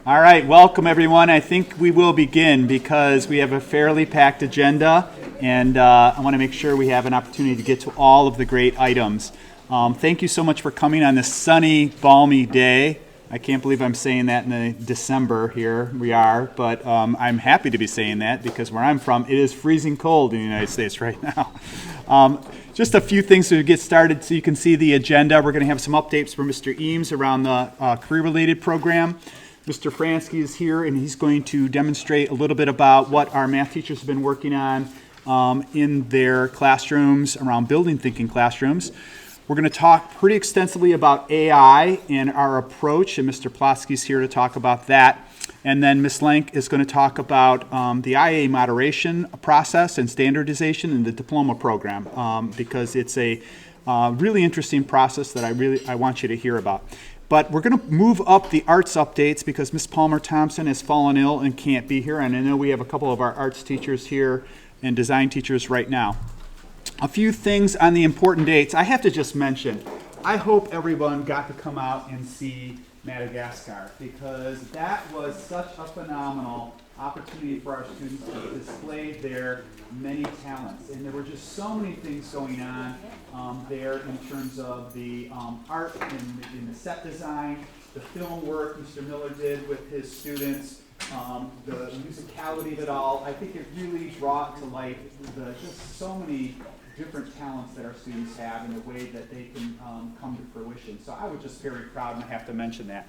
All right, welcome everyone. I think we will begin because we have a fairly packed agenda, and I want to make sure we have an opportunity to get to all of the great items. Thank you so much for coming on this sunny, balmy day. I can't believe I'm saying that in the December here. We are, but I'm happy to be saying that because where I'm from, it is freezing cold in the United States right now. Just a few things to get started so you can see the agenda. We're going to have some updates from Mr. Eames around the career-related program. Mr. Franske is here, and he's going to demonstrate a little bit about what our math teachers have been working on in their classrooms, around building thinking classrooms. We're going to talk pretty extensively about AI and our approach, and Mr. Plotzki is here to talk about that. And then Ms. Lenk is going to talk about the IA moderation process and standardization in the diploma program because it's a really interesting process that I want you to hear about. But we're going to move up the arts updates because Ms. Palmer Thompson has fallen ill and can't be here. And I know we have a couple of our arts teachers here and design teachers right now. A few things on the important dates. I have to just mention, I hope everyone got to come out and see Madagascar because that was such a phenomenal opportunity for our students to display their many talents. And there were just so many things going on there in terms of the art in the set design, the film work Mr. Miller did with his students, the musicality of it all. I think it really brought to light just so many different talents that our students have and the way that they can come to fruition. So I was just very proud, and I have to mention that.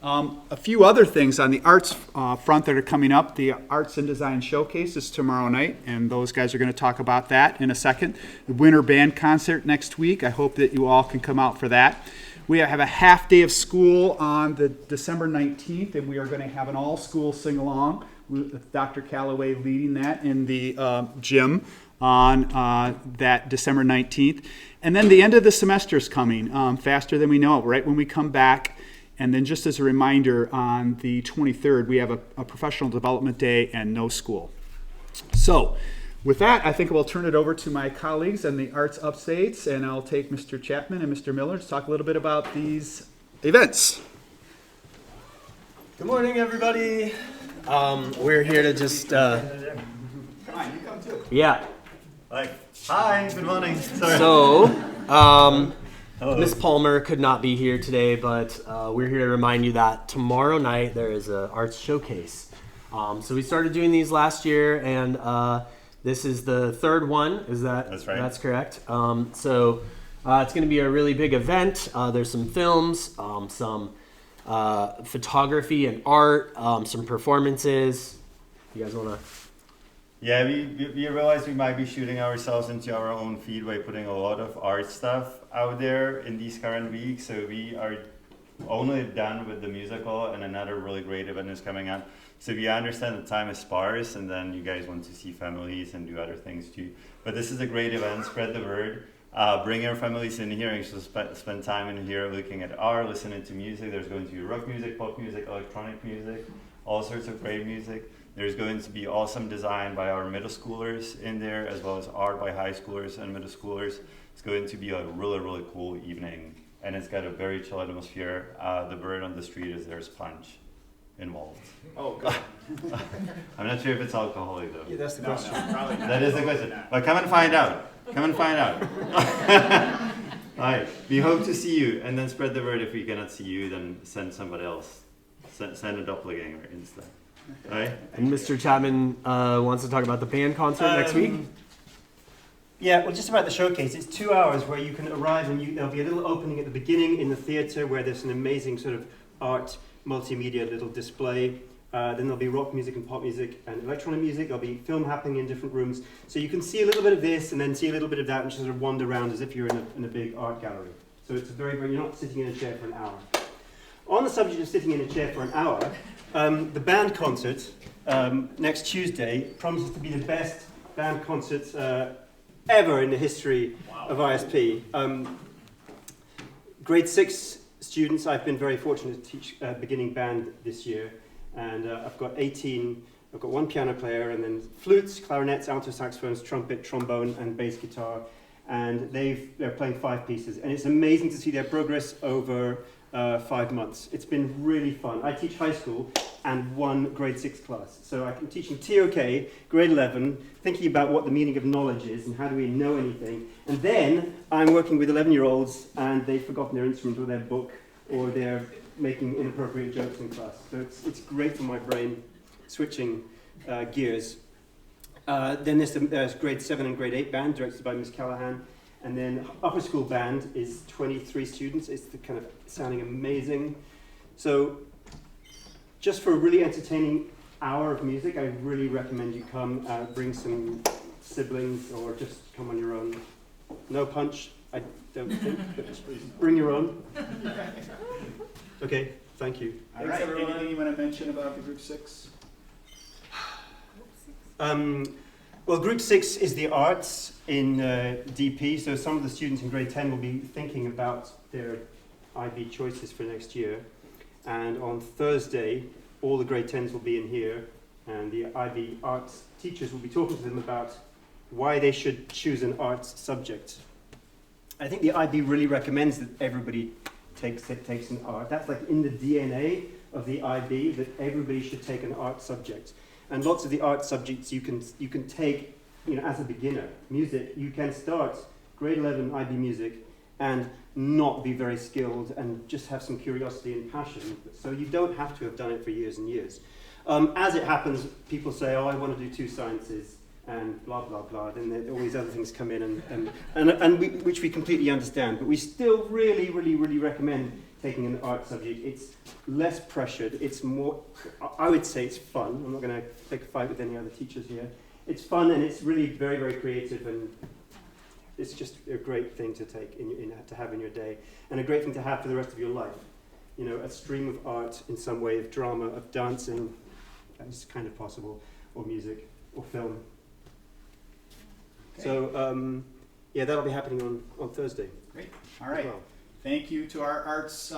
A few other things on the arts front that are coming up. The Arts and Design Showcase is tomorrow night, and those guys are going to talk about that in a second. The Winter Band Concert next week. I hope that you all can come out for that. We have a half day of school on the December 19th, and we are going to have an all-school sing-along with Dr. Calloway leading that in the gym on that December 19th. And then the end of the semester is coming faster than we know it, right when we come back. And then just as a reminder, on the 23rd, we have a professional development day and no school. So with that, I think we'll turn it over to my colleagues and the arts updates, and I'll take Mr. Chapman and Mr. Miller to talk a little bit about these events. Good morning, everybody. We're here to just... Come on, you come too. Yeah. Hi, good morning. Sorry. So, Ms. Palmer could not be here today, but we're here to remind you that tomorrow night there is an arts showcase. So we started doing these last year, and this is the third one. That's right? That's correct. So it's going to be a really big event. There's some films, some photography and art, some performances. You guys want to... Yeah, we realized we might be shooting ourselves into our own feet by putting a lot of art stuff out there in these current weeks. So we are only done with the musical, and another really great event is coming up. So we understand the time is sparse, and then you guys want to see families and do other things too. But this is a great event. Spread the word. Bring your families in here and just spend time in here looking at art, listening to music. There's going to be rock music, pop music, electronic music, all sorts of great music. There's going to be awesome design by our middle schoolers in there, as well as art by high schoolers and middle schoolers. It's going to be a really, really cool evening, and it's got a very chill atmosphere. The word on the street is there's punch involved. Oh, God. I'm not sure if it's alcoholic, though. Yeah, that's the question. No, probably not. That is the question. But come and find out. Come and find out. All right. We hope to see you, and then spread the word. If we cannot see you, then send somebody else. Send a doppelganger instead. All right. And Mr. Chapman wants to talk about the band concert next week. Yeah, well, just about the showcase. It's 2 hours where you can arrive, and there'll be a little opening at the beginning in the theatre where there's an amazing sort of art, multimedia little display. Then there'll be rock music and pop music and electronic music. There'll be film happening in different rooms. So you can see a little bit of this and then see a little bit of that and just sort of wander around as if you're in a big art gallery. So it's you're not sitting in a chair for an hour. On the subject of sitting in a chair for an hour, the band concert next Tuesday promises to be the best band concert ever in the history of ISP. Grade 6 students, I've been very fortunate to teach beginning band this year, and I've got one piano player, and then flutes, clarinets, alto saxophones, trumpet, trombone, and bass guitar. and they're playing 5 pieces, and it's amazing to see their progress over 5 months. It's been really fun. I teach high school and 1 grade 6 class, so I'm teaching TOK, grade 11, thinking about what the meaning of knowledge is and how do we know anything, and then I'm working with 11-year-olds and they've forgotten their instrument or their book, or they're making inappropriate jokes in class. So it's great for my brain, switching gears. Then there's grade 7 and grade 8 band, directed by Miss Callahan. And then upper school band is 23 students. It's the kind of sounding amazing. So just for a really entertaining hour of music, I really recommend you come, bring some siblings, or just come on your own. No punch, I don't think, but bring your own. Okay, thank you. All right, anything you want to mention about the group 6? Well, group 6 is the arts in DP, so some of the students in grade 10 will be thinking about their IB choices for next year. And on Thursday, all the grade 10s will be in here, and the IB arts teachers will be talking to them about why they should choose an arts subject. I think the IB really recommends that everybody takes an art. That's like in the DNA of the IB, that everybody should take an art subject. And lots of the art subjects you can take, as a beginner. Music, you can start grade 11 IB music and not be very skilled and just have some curiosity and passion. So you don't have to have done it for years and years. As it happens, people say, oh, I want to do 2 sciences and blah, blah, blah. Then all these other things come in, which we completely understand. But we still really, really, really recommend taking an art subject. It's less pressured, it's more, I would say it's fun. I'm not going to take a fight with any other teachers here. It's fun, and it's really very, very creative, and it's just a great thing to take to have in your day, and a great thing to have for the rest of your life. A stream of art in some way, of drama, of dancing, is kind of possible, or music, or film. Okay. So, that'll be happening on Thursday. Great. All right. Well. Thank you to our arts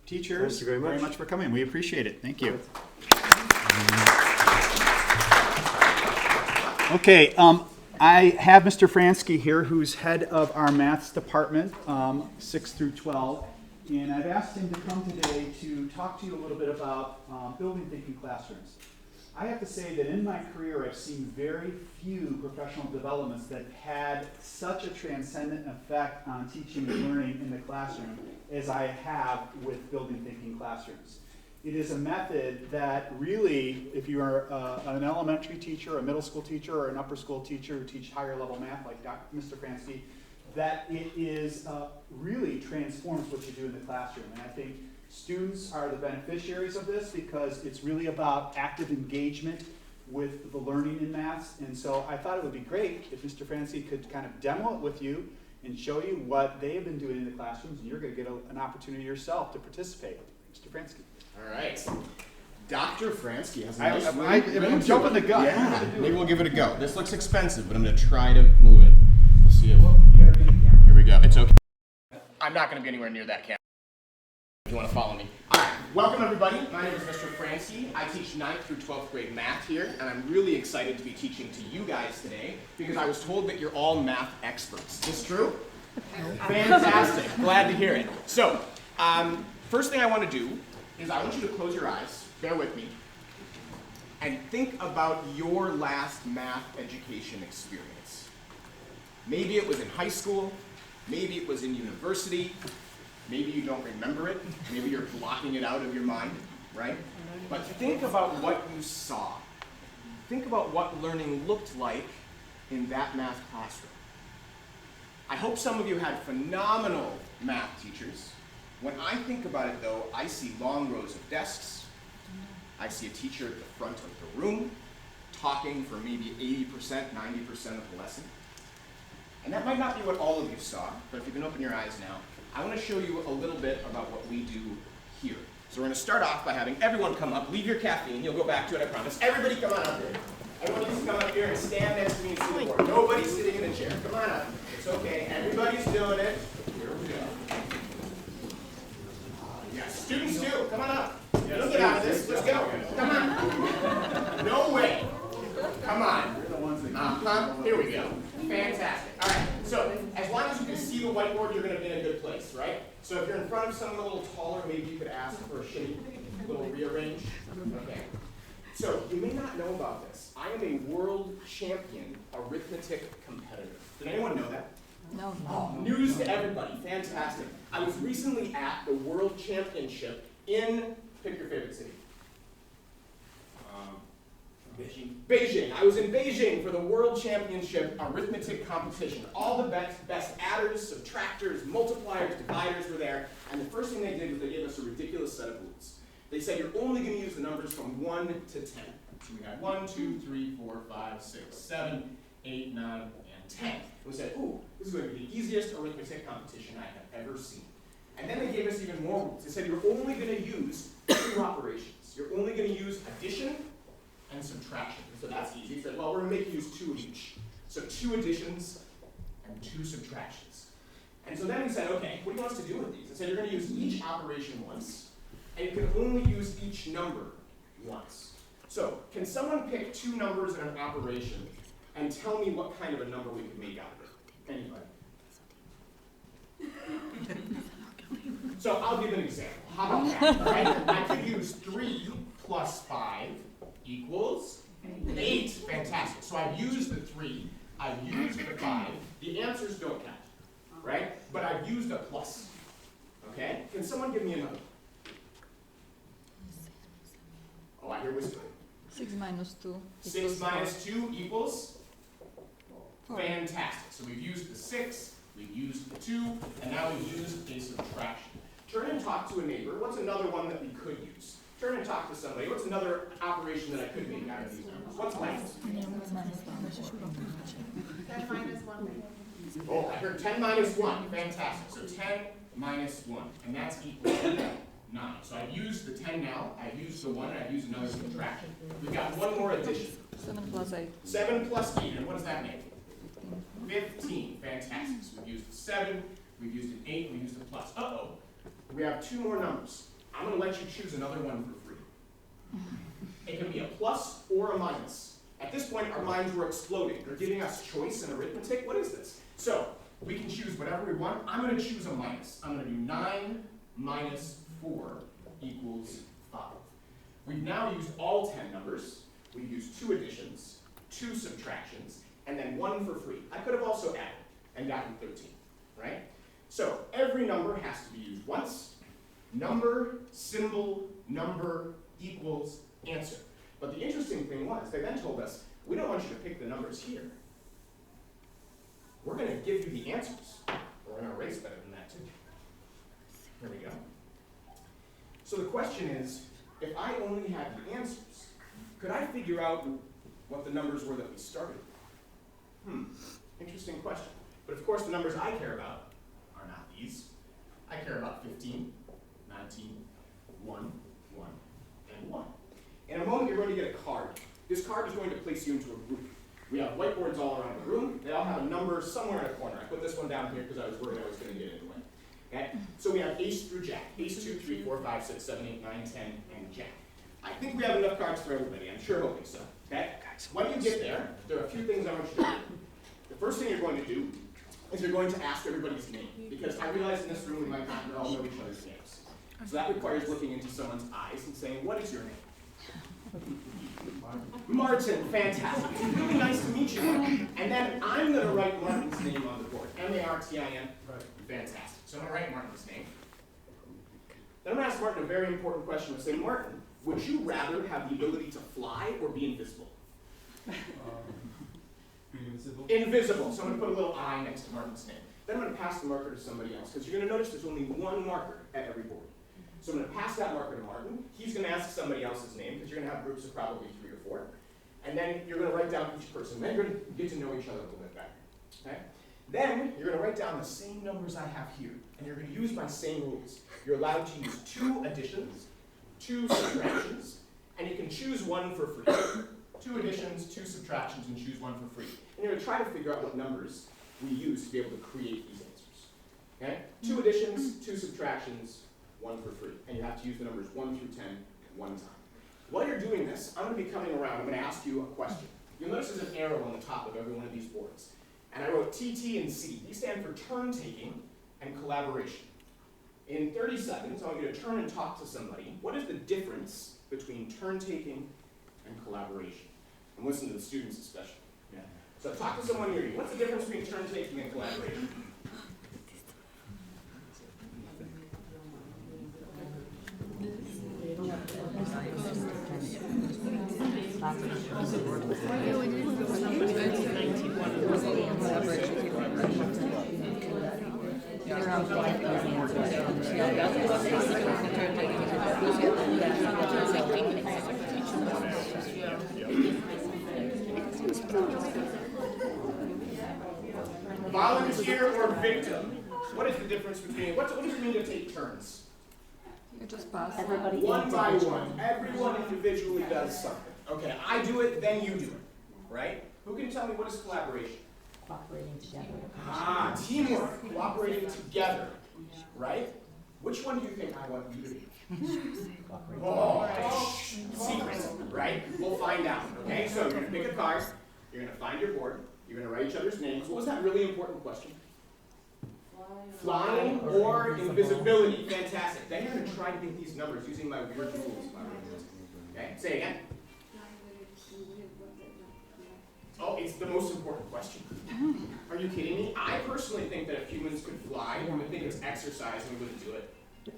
teachers. Thank you very much for coming. We appreciate it. Thank you. Okay, I have Mr. Franske here, who's head of our maths department, 6 through 12, and I've asked him to come today to talk to you a little bit about building thinking classrooms. I have to say that in my career, I've seen very few professional developments that had such a transcendent effect on teaching and learning in the classroom as I have with building thinking classrooms. It is a method that really, if you are an elementary teacher, a middle school teacher, or an upper school teacher who teach higher level math like Mr. Franske, that it is really transforms what you do in the classroom. And I think students are the beneficiaries of this because it's really about active engagement with the learning in maths. And so I thought it would be great if Mr. Franske could kind of demo it with you and show you what they have been doing in the classrooms, and you're going to get an opportunity yourself to participate. Mr. Franske. All right. Dr. Franske has a I'm jumping the gun. Yeah, maybe we'll give it a go. This looks expensive, but I'm going to try to move it. We'll see if... Here we go. It's okay. I'm not going to be anywhere near that camera. If you want to follow me. All right, welcome everybody. My name is Mr. Franske. I teach 9th through 12th grade math here, and I'm really excited to be teaching to you guys today because I was told that you're all math experts. Is this true? Fantastic. Glad to hear it. So, first thing I want to do is I want you to close your eyes, bear with me, and think about your last math education experience. Maybe it was in high school, maybe it was in university, maybe you don't remember it, maybe you're blocking it out of your mind, right? But think about what you saw. Think about what learning looked like in that math classroom. I hope some of you had phenomenal math teachers. When I think about it though, I see long rows of desks, I see a teacher at the front of the room, talking for maybe 80%, 90% of the lesson. And that might not be what all of you saw, but if you can open your eyes now, I want to show you a little bit about what we do here. So we're going to start off by having everyone come up, leave your caffeine, you'll go back to it, I promise. Everybody come on up here. Everyone needs to come up here and stand next to me and see the board. Nobody's sitting in a chair. Come on up. It's okay. Everybody's doing it. Here we go. Yes, students too. Come on up. You'll get out of this. Let's go. Come on. No way. Come on. Here we go. Fantastic. All right. So as long the whiteboard, you're going to be in a good place, right? So if you're in front of someone a little taller, maybe you could ask for a shimmy, a little rearrange. Okay. So you may not know about this. I am a world champion arithmetic competitor. Did anyone know that? No. Oh, news to everybody. Fantastic. I was recently at the World Championship in, pick your favorite city. Beijing. I was in Beijing for the World Championship arithmetic competition. All the best adders, subtractors, multipliers, dividers were there. And the first thing they did was they gave us a ridiculous set of rules. They said you're only going to use the numbers from 1 to 10. So we got 1, 2, 3, 4, 5, 6, 7, 8, 9, and 10. And we said, ooh, this is going to be the easiest arithmetic competition I have ever seen. And then they gave us even more rules. They said you're only going to use 2 operations. You're only going to use addition and subtraction. So that's easy. He said, well, we're going to make you use 2 of each. So 2 additions and 2 subtractions. And so then he said, okay, what do you want us to do with these? He said, you're going to use each operation once, and you can only use each number once. So can someone pick 2 numbers in an operation and tell me what kind of a number we could make out of it? Anybody? So I'll give an example. How about that? Right? I could use 3 plus 5 equals 8. Fantastic. So I've used the 3, I've used the 5. The answers don't count, right? But I've used a plus. Okay? Can someone give me another? Oh, I hear whispering. 6 minus 2. 6 minus 2 equals? 4. Fantastic. So we've used the 6, we've used the 2, and now we've used a subtraction. Turn and talk to a neighbor. What's another one that we could use? Turn and talk to somebody. What's another operation that I could make out of these numbers? What's left? 10 minus 1. Oh, I heard 10 minus 1. Fantastic. So 10 minus 1. And that's equal to 9. So I've used the 10 now, I've used the 1, and I've used another subtraction. We've got one more addition. 7 plus 8. 7 plus 8. And what does that make? 15. Fantastic. So we've used a 7, we've used an 8, we've used a plus. Uh-oh. We have 2 more numbers. I'm going to let you choose another one for free. It can be a plus or a minus. At this point, our minds were exploding. They're giving us choice in arithmetic. What is this? So we can choose whatever we want. I'm going to choose a minus. I'm going to do 9 minus 4 equals 5. We've now used all 10 numbers. We've used 2 additions, 2 subtractions, and then 1 for free. I could have also added and gotten 13, right? So every number has to be used once. Number, symbol, number, equals, answer. But the interesting thing was, they then told us, we don't want you to pick the numbers here. We're going to give you the answers. We're going to erase better than that, too. Here we go. So the question is, if I only had the answers, could I figure out what the numbers were that we started with? Interesting question. But of course, the numbers I care about are not these. I care about 15, 19, 1, 1, and 1. In a moment, you're going to get a card. This card is going to place you into a group. We have whiteboards all around the room. They all have a number somewhere in a corner. I put this one down here because I was worried I was going to get in the way. Okay? So we have ace through jack. Ace 2, 3, 4, 5, 6, 7, 8, 9, 10, and jack. I think we have enough cards for everybody. I'm sure hoping so. Okay? When you get there, there are a few things I want you to do. The first thing you're going to do is you're going to ask everybody's name. Because I realize in this room we might not all know each other's names. So that requires looking into someone's eyes and saying, what is your name? Martin, fantastic. It's really nice to meet you. And then I'm going to write Martin's name on the board. M-A-R-T-I-N. Fantastic. So I'm going to write Martin's name. Then I'm going to ask Martin a very important question. I'm going to say, Martin, would you rather have the ability to fly or be invisible? Invisible. Invisible. So I'm going to put a little I next to Martin's name. Then I'm going to pass the marker to somebody else, because you're going to notice there's only one marker at every board. So I'm going to pass that marker to Martin. He's going to ask somebody else's name, because you're going to have groups of probably 3 or 4. And then you're going to write down each person. Then you're going to get to know each other a little bit better. Okay? Then you're going to write down the same numbers I have here, and you're going to use my same rules. You're allowed to use 2 additions, 2 subtractions, and you can choose 1 for free. 2 additions, 2 subtractions, and choose 1 for free. And you're going to try to figure out what numbers we use to be able to create these answers. Okay? 2 additions, 2 subtractions, 1 for free. And you have to use the numbers 1 through 10 one time. While you're doing this, I'm going to be coming around. I'm going to ask you a question. You'll notice there's an arrow on the top of every one of these boards. and I wrote T, T, and C. These stand for turn taking and collaboration. In 30 seconds, I want you to turn and talk to somebody. What is the difference between turn taking and collaboration? And listen to the students especially. Yeah. So talk to someone near you. What's the difference between turn taking and collaboration? Volunteer or victim? What is the difference between, what does it mean to take turns? You just pass. Everybody One by individually. one. Everyone individually does something. Okay, I do it, then you do it. Right? Who can tell me what is collaboration? Cooperating together. Ah, teamwork. Cooperating together. Right? Which one do you think I want you to be? Oh, secret, right? We'll find out. Okay, so you're going to pick a card. You're going to find your board. You're going to write each other's names. What was that really important question? Flying or invisibility. Fantastic. Then you're going to try to get these numbers using my weird rules. Okay, say again. Oh, it's the most important question. Are you kidding me? I personally think that if humans could fly, we would think it's exercise and we wouldn't do it.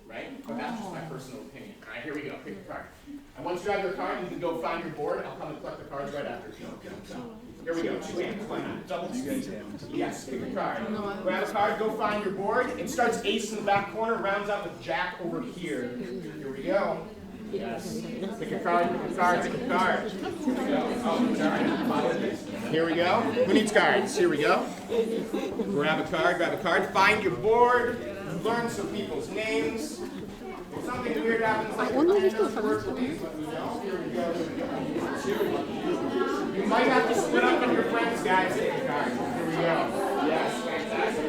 Right? But that's just my personal opinion. All right, here we go. Pick a card. And once you have your card, you can go find your board. I'll come and collect the cards right after. Here we go. 2 hands. Why not? Double two. Yes, pick a card. Grab a card, go find your board. It starts ace in the back corner, rounds out with jack over here. Here we go. Yes. Pick a card, pick a card, pick a card. Here we go. Oh, sorry. Here we go. Who needs cards? Here we go. Grab a card, find your board, learn some people's names. If something weird happens, like work with these, let me know. Here we go. You might have to split up on your friends, guys. Pick a card. Here we go. Yes, fantastic.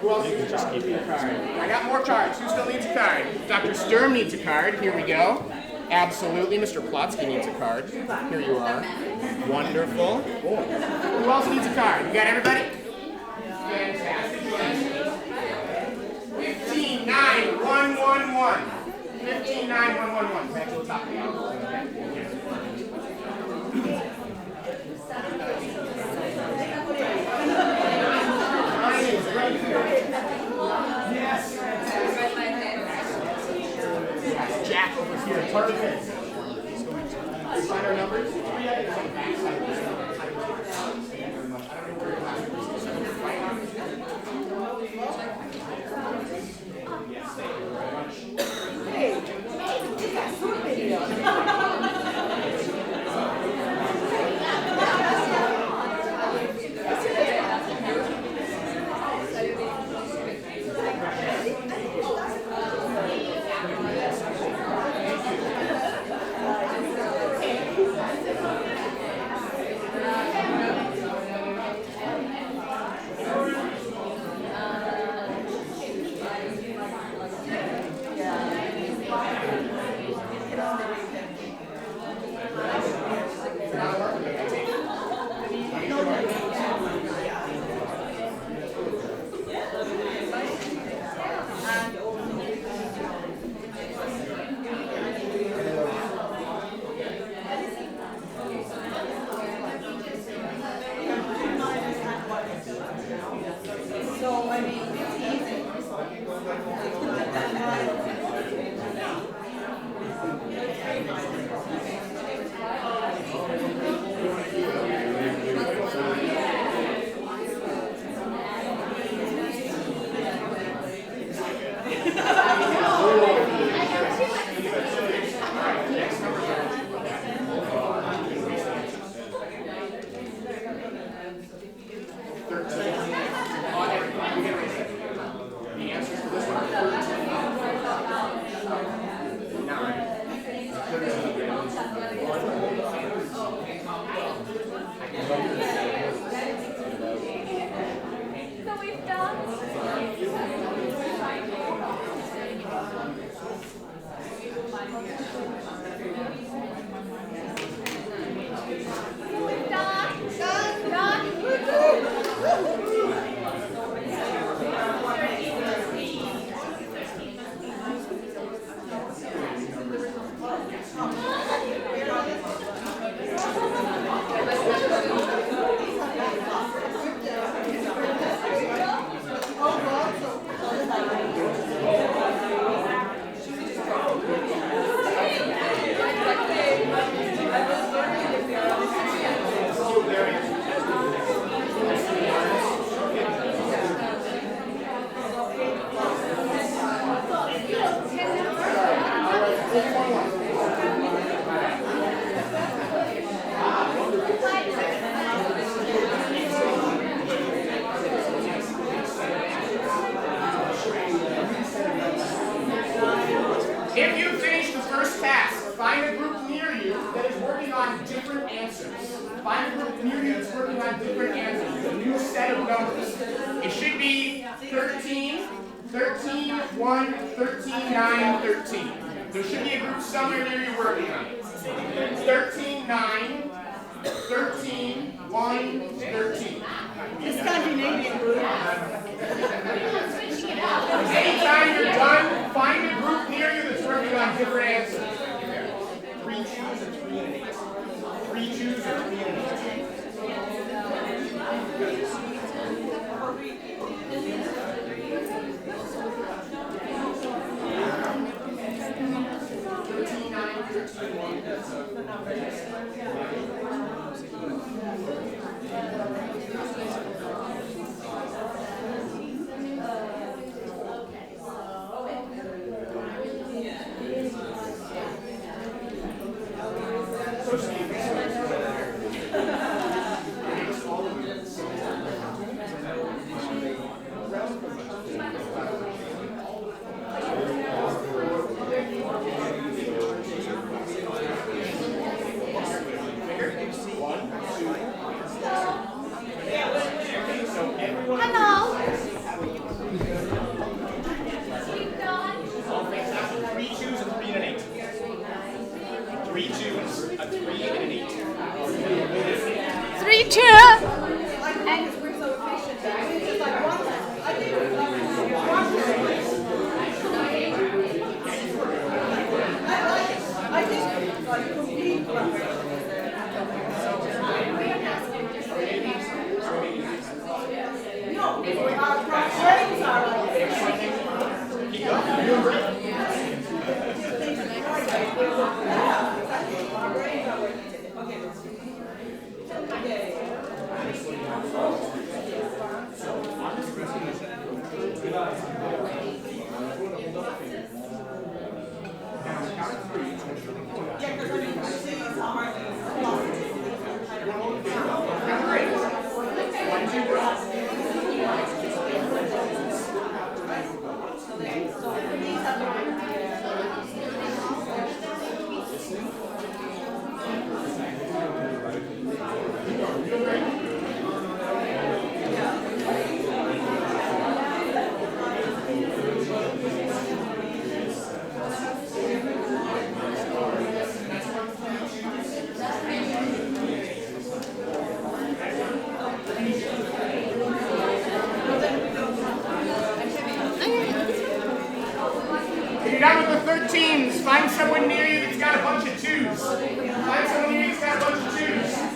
Who else needs a card? Keep a card. I got more cards. Who still needs a card? Dr. Sturm needs a card. Here we go. Absolutely. Mr. Plotzki needs a card. Here you are. Wonderful. Who else needs a card? You got everybody? Fantastic. 15, 9, 1, 1, 1. 15, 9, 1, 1, 1. Back to the top of the hour. Yes, fantastic. Jack over here. Perfect. We find our numbers. It's on the back side. Thank you very much. I don't know where your last Yes, thank you very much. Hey, you got some video. If you finish the first task, find a group near you that is working on different answers. Find a group near you that's working on different answers. A new set of numbers. It should be 13, 13, 1, 13, 9, 13. There should be a group somewhere near you working on it. 13, 9, 13, 1, 13. The Scandinavian group. Anytime you're done, find a group near you that's working on different answers. 3 choose or 3 and 8. 3 choose or 3 and 13s, find someone near you that's got a bunch of 2s. Find someone near you that's got a bunch of 2s.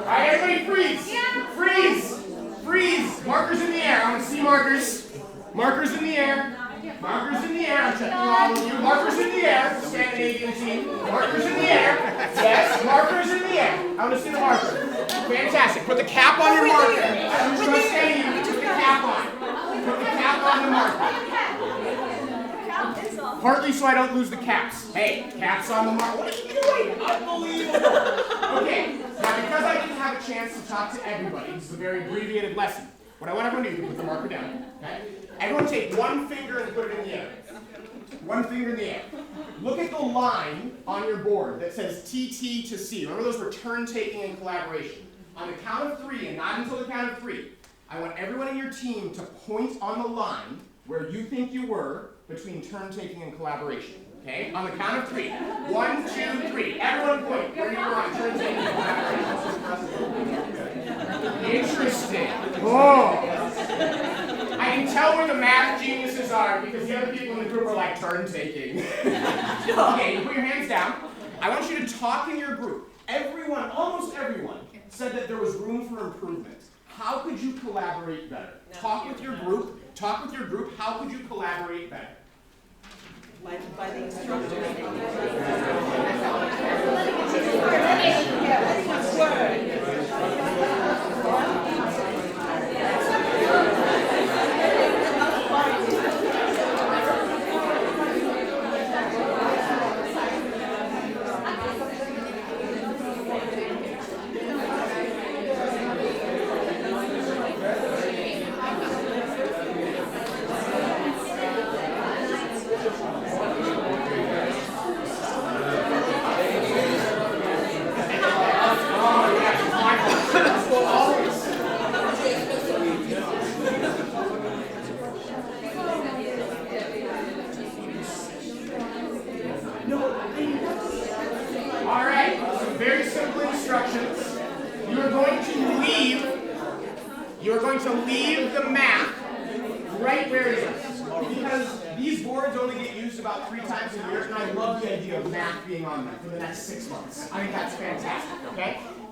Alright, everybody freeze! Freeze! Freeze! Markers in the air. I want to see markers. Markers in the air. Markers in the air. I'm checking all of you. Markers in the air. Scandinavian team. Markers in the air. Yes, markers in the air. I want to see the marker. Fantastic. Put the cap on your marker. I'm just saying you. Put the cap on. Put the cap on the marker. Partly so I don't lose the caps. Hey, caps on the mark. What are you doing? Unbelievable. Okay, now because I didn't have a chance to talk to everybody, this is a very abbreviated lesson. What I want everyone to do is put the marker down. Okay? Everyone take one finger and put it in the air. One finger in the air. Look at the line on your board that says TT to C. Remember those were turn-taking and collaboration. On the count of 3, and not until the count of 3, I want everyone in your team to point on the line where you think you were between turn-taking and collaboration. Okay? On the count of 3. 1, 2, 3. Everyone point where you were on turn-taking and collaboration. Interesting. Oh. I can tell where the math geniuses are because the other people in the group are like turn-taking. Okay, you put your hands down. I want you to talk in your group. Everyone, almost everyone, said that there was room for improvement. How could you collaborate better? Talk with your group. Talk with your group. How could you collaborate better? By the instructors.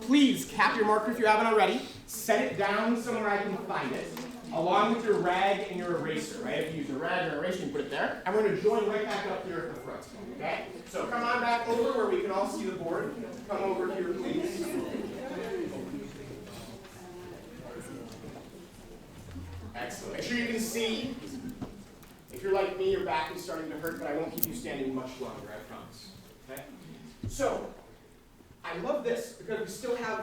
Please cap your marker if you haven't already. Set it down somewhere I can find it, along with your rag and your eraser, right? If you use a rag or eraser, you can put it there. And we're going to join right back up here at the front, okay? So come on back over where we can all see the board. Come over here, please. Excellent. Make sure you can see. If you're like me, your back is starting to hurt, but I won't keep you standing much longer, I promise. Okay? So, I love this because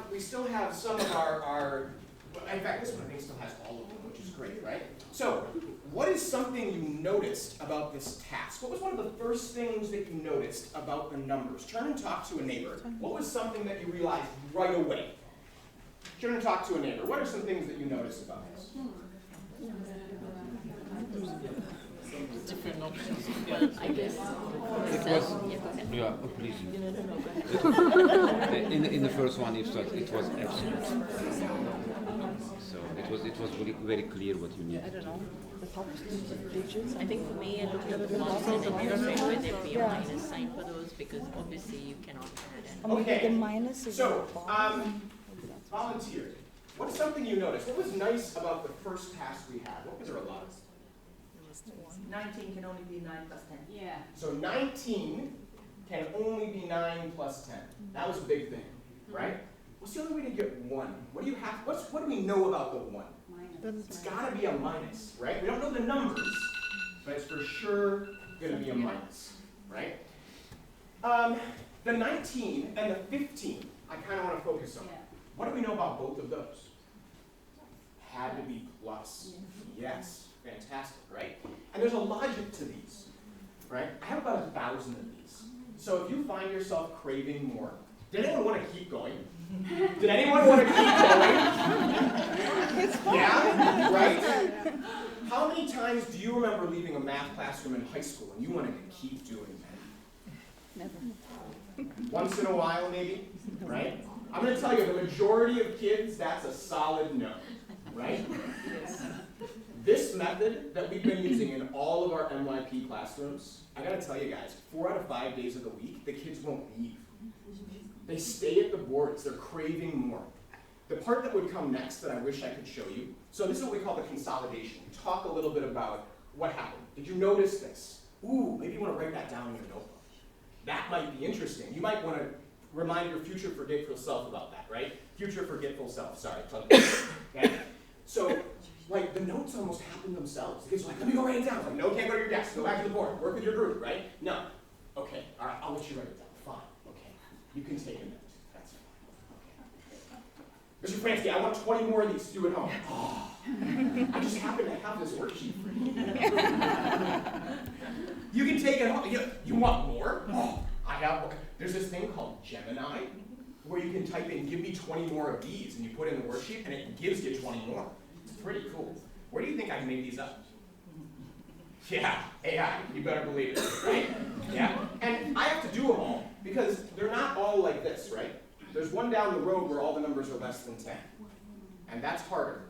we still have some of our in fact, this one I think still has all of them, which is great, right? So, what is something you noticed about this task? What was one of the first things that you noticed about the numbers? Turn and talk to a neighbor. What was something that you realized right away? Turn and talk to a neighbor. What are some things that you noticed about this? Different options. I guess. It was, yeah, please. In the first one, it was absolute. So it was really very clear what you need. I don't know. The top digits. I think for me, I looked at the plus and then you say where there be a minus sign for those because obviously you cannot add in. Okay. The minus is So, volunteer. What's something you noticed? What was nice about the first task we had? What was there a lot? 19 can only be 9 plus 10. Yeah. So 19 can only be 9 plus 10. That was a big thing, right? What's the only way to get 1? What do you have? What do we know about the 1? It's got to be a minus, right? We don't know the numbers, but it's for sure going to be a minus, right? The 19 and the 15, I kind of want to focus on. What do we know about both of those? Had to be plus. Yes. Fantastic, right? And there's a logic to these, right? I have about 1,000 of these. So if you find yourself craving more, did anyone want to keep going? Did anyone want to keep going? Yeah, right? How many times do you remember leaving a math classroom in high school and you wanted to keep doing that? Never. Once in a while, maybe, right? I'm going to tell you, the majority of kids, that's a solid no, right? This method that we've been using in all of our MYP classrooms, I gotta tell you guys, 4 out of 5 days of the week, the kids won't leave. They stay at the boards, they're craving more. The part that would come next that I wish I could show you, so this is what we call the consolidation. Talk a little bit about what happened. Did you notice this? Ooh, maybe you wanna write that down in your notebook. That might be interesting. You might wanna remind your future forgetful self about that, right? Future forgetful self, sorry. Okay? So, like the notes almost happen themselves. The kids are like, let me go write it down. Like, no, can't go to your desk. Go back to the board. Work with your group, right? No. Okay, all right, I'll let you write it down. Fine, okay. You can take a note. That's fine. Okay. Mr. Franske, I want 20 more of these to do at home. Oh, I just happen to have this worksheet for you. You can take it home. You want more? Oh, I have. Okay. There's this thing called Gemini, where you can type in, give me 20 more of these, and you put in the worksheet, and it gives you 20 more. It's pretty cool. Where do you think I made these up? Yeah, AI, you better believe it, right? Yeah, and I have to do them all, because they're not all like this, right? There's one down the road where all the numbers are less than 10. And that's harder,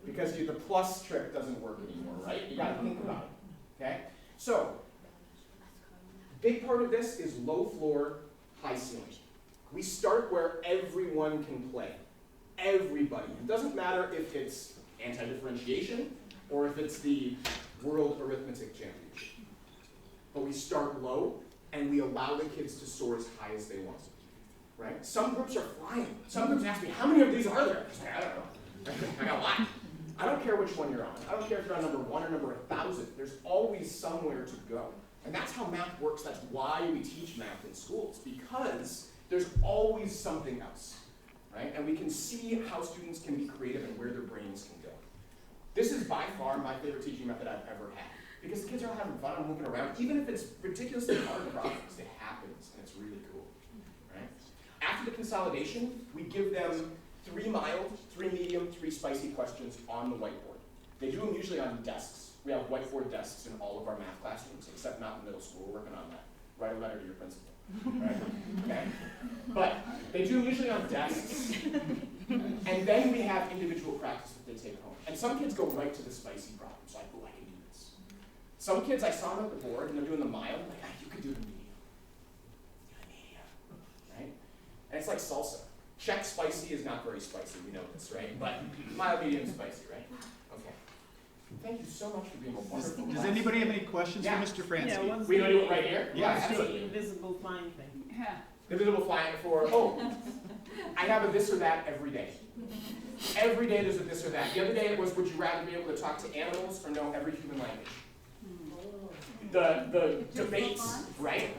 because the plus trick doesn't work anymore, right? You gotta think about it, okay? So, big part of this is low floor, high ceiling. We start where everyone can play. Everybody. It doesn't matter if it's anti-differentiation or if it's the World Arithmetic Championship. But we start low and we allow the kids to soar as high as they want. Right? Some groups are flying. Some groups ask me, how many of these are there? I say, I don't know. I got a lot. I don't care which one you're on. I don't care if you're on number 1 or number 1,000. There's always somewhere to go. And that's how math works. That's why we teach math in schools, because there's always something else, right? And we can see how students can be creative and where their brains can go. This is by far my favorite teaching method I've ever had, because the kids are having fun and moving around. Even if it's ridiculously hard problems, it happens, and it's really cool, right? After the consolidation, we give them 3 mild, 3 medium, 3 spicy questions on the whiteboard. They do them usually on desks. We have whiteboard desks in all of our math classrooms, except not in middle school. We're working on that. Write a letter to your principal. Right? Okay? But they do usually on desks, and then we have individual practice that they take home. And some kids go right to the spicy problems, like, oh, I can do this. Some kids, I saw them at the board, and they're doing the mild, I'm like, ah, you could do the medium. Do the medium, right? And it's like salsa. Check spicy is not very spicy, we know this, right? But mild, medium, spicy, right? Okay. Thank you so much for being a wonderful Does class. anybody have any questions Yeah. for Mr. Franske? Yeah, what's We gonna do it right here? Yeah, let's do it. the invisible flying thing? Invisible flying for, oh, I have a this or that every day. Every day there's a this or that. The other day it was, would you rather be able to talk to animals or know every human language? The debates, right?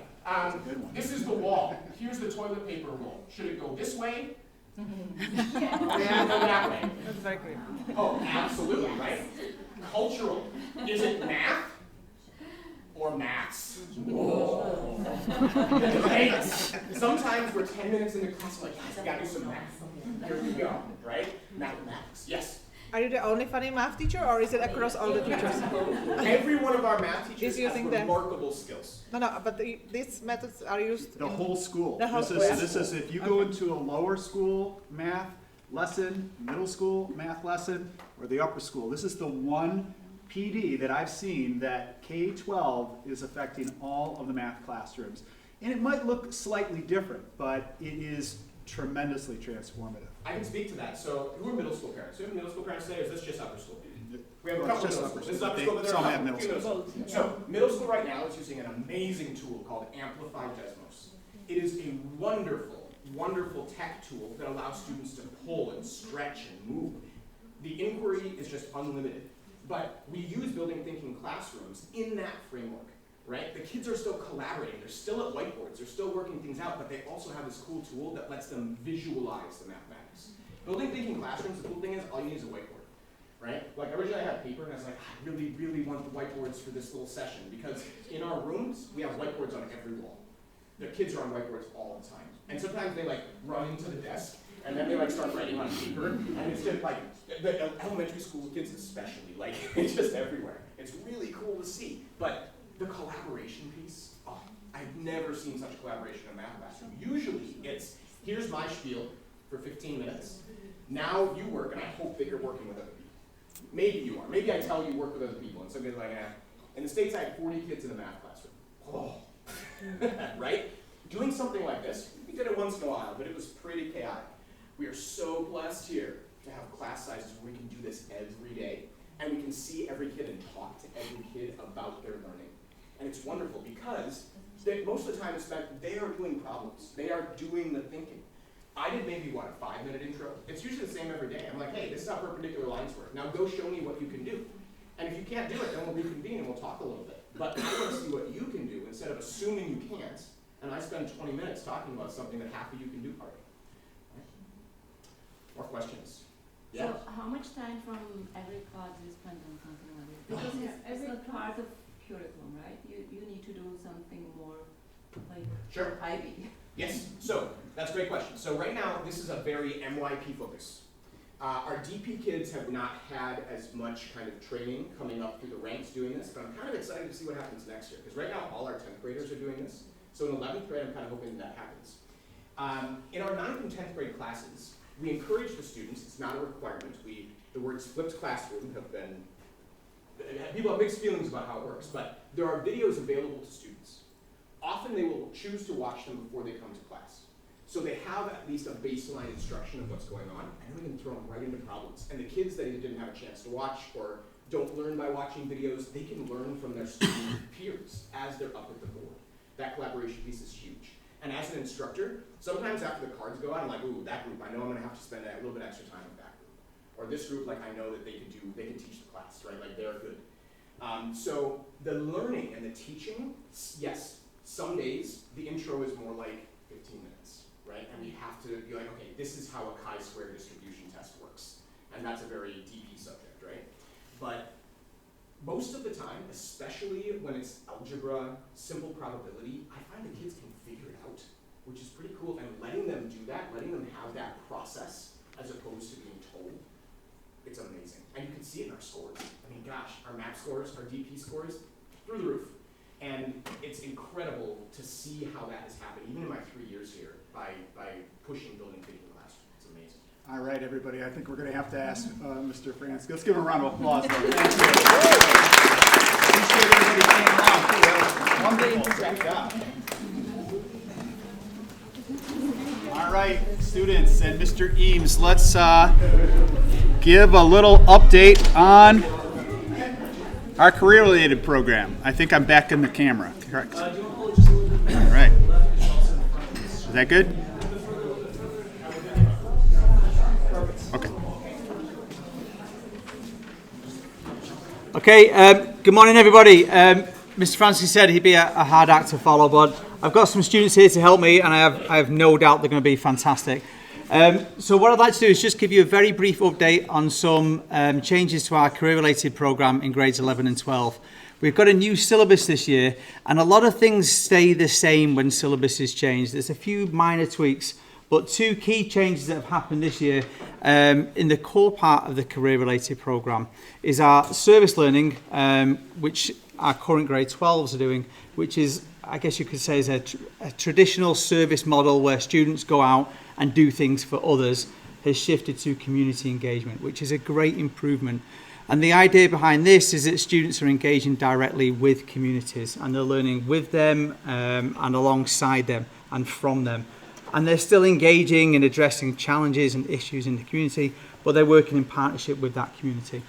This is the wall. Here's the toilet paper roll. Should it go this way? Or should it go that way? That's very good. Oh, absolutely, right? Cultural. Is it math or maths? Whoa. Debates. Sometimes we're 10 minutes into class, like, guys, I gotta do some math. Here we go, right? Mathematics. Yes. Are you the only funny math teacher, or is it across all the teachers? Every one of our math teachers Is using has the- remarkable skills. No, but these methods are used. The whole school. The whole This school. is if you go into a lower school math lesson, middle school math lesson, or the upper school. This is the one PD that I've seen that K-12 is affecting all of the math classrooms. And it might look slightly different, but it is tremendously transformative. I can speak to that. So, who are middle school parents? Do you have middle school parents today, or is this just upper school? We have a Well, couple it's just middle upper schools. This is school, upper but school, but there some are a have couple middle schools. schools. So, middle school right now is using an amazing tool called Amplified Desmos. It is a wonderful, wonderful tech tool that allows students to pull and stretch and move. The inquiry is just unlimited. But we use building thinking classrooms in that framework, right? The kids are still collaborating. They're still at whiteboards. They're still working things out, but they also have this cool tool that lets them visualize the mathematics. Building thinking classrooms, the cool thing is all you need is a whiteboard, right? Like originally I had paper and I was like, I really, really want the whiteboards for this little session because in our rooms, we have whiteboards on every wall. The kids are on whiteboards all the time. And sometimes they like run into the desk and then they like start writing on paper and it's just like, the elementary school kids especially, like it's just everywhere. It's really cool to see. But the collaboration piece, oh, I've never seen such collaboration in a math classroom. Usually it's, here's my spiel for 15 minutes. Now you work, and I hope that you're working with other people. Maybe you are. Maybe I tell you work with other people, and somebody's like, eh. In the States, I had 40 kids in a math classroom. Oh. Right? Doing something like this, we did it once in a while, but it was pretty chaotic. We are so blessed here to have class sizes where we can do this every day, and we can see every kid and talk to every kid about their learning. And it's wonderful because most of the time it's spent, they are doing problems. They are doing the thinking. I did maybe, what, a 5-minute intro? It's usually the same every day. I'm like, hey, this is how perpendicular lines work. Now go show me what you can do. And if you can't do it, then we'll reconvene and we'll talk a little bit. But I want to see what you can do instead of assuming you can't, and I spend 20 minutes talking about something that half of you can do already. Right? More questions? Yeah? So how much time from every class do you spend on something like this? Because it's not part of curriculum, right? You need to do something more like Sure. IB. Yes, so that's a great question. So right now, this is a very MYP focus. Our DP kids have not had as much kind of training coming up through the ranks doing this, but I'm kind of excited to see what happens next year, because right now all our 10th graders are doing this. So in 11th grade, I'm kind of hoping that happens. In our 9th and 10th grade classes, we encourage the students, it's not a requirement, the words flipped classroom have been, people have mixed feelings about how it works, but there are videos available to students. Often they will choose to watch them before they come to class. So they have at least a baseline instruction of what's going on, and then we can throw them right into problems. And the kids that either didn't have a chance to watch or don't learn by watching videos, they can learn from their student peers as they're up at the board. That collaboration piece is huge. And as an instructor, sometimes after the cards go out, I'm like, ooh, that group, I know I'm gonna have to spend a little bit extra time with that group. Or this group, like I know that they can teach the class, right? Like they're good. So the learning and the teaching, yes, some days the intro is more like 15 minutes, right? And we have to be like, okay, this is how a chi-square distribution test works. And that's a very DP subject, right? But most of the time, especially when it's algebra, simple probability, I find the kids can figure it out, which is pretty cool. And letting them do that, letting them have that process as opposed to being told, it's amazing. And you can see it in our scores. I mean, gosh, our map scores, our DP scores, through the roof. And it's incredible to see how that has happened, even in my 3 years here, by pushing building thinking classroom. It's amazing. All right, everybody. I think we're going to have to ask Mr. Franske. Let's give him a round of applause. Thank you. Appreciate everybody came along, too. That was wonderful. Great job. All right, students and Mr. Eames, let's give a little update on our career-related program. I think I'm back in the camera, correct? All right. Is that good? Okay. Okay, good morning, everybody. Mr. Franske said he'd be a hard act to follow, but I've got some students here to help me, and I have no doubt they're going to be fantastic. So what I'd like to do is just give you a very brief update on some changes to our career-related program in grades 11 and 12. We've got a new syllabus this year, and a lot of things stay the same when syllabus is changed. There's a few minor tweaks, but two key changes that have happened this year in the core part of the career-related program is our service learning, which our current grade 12s are doing, which is, I guess you could say, is a traditional service model where students go out and do things for others, has shifted to community engagement, which is a great improvement. And the idea behind this is that students are engaging directly with communities, and they're learning with them and alongside them and from them. And they're still engaging and addressing challenges and issues in the community, but they're working in partnership with that community.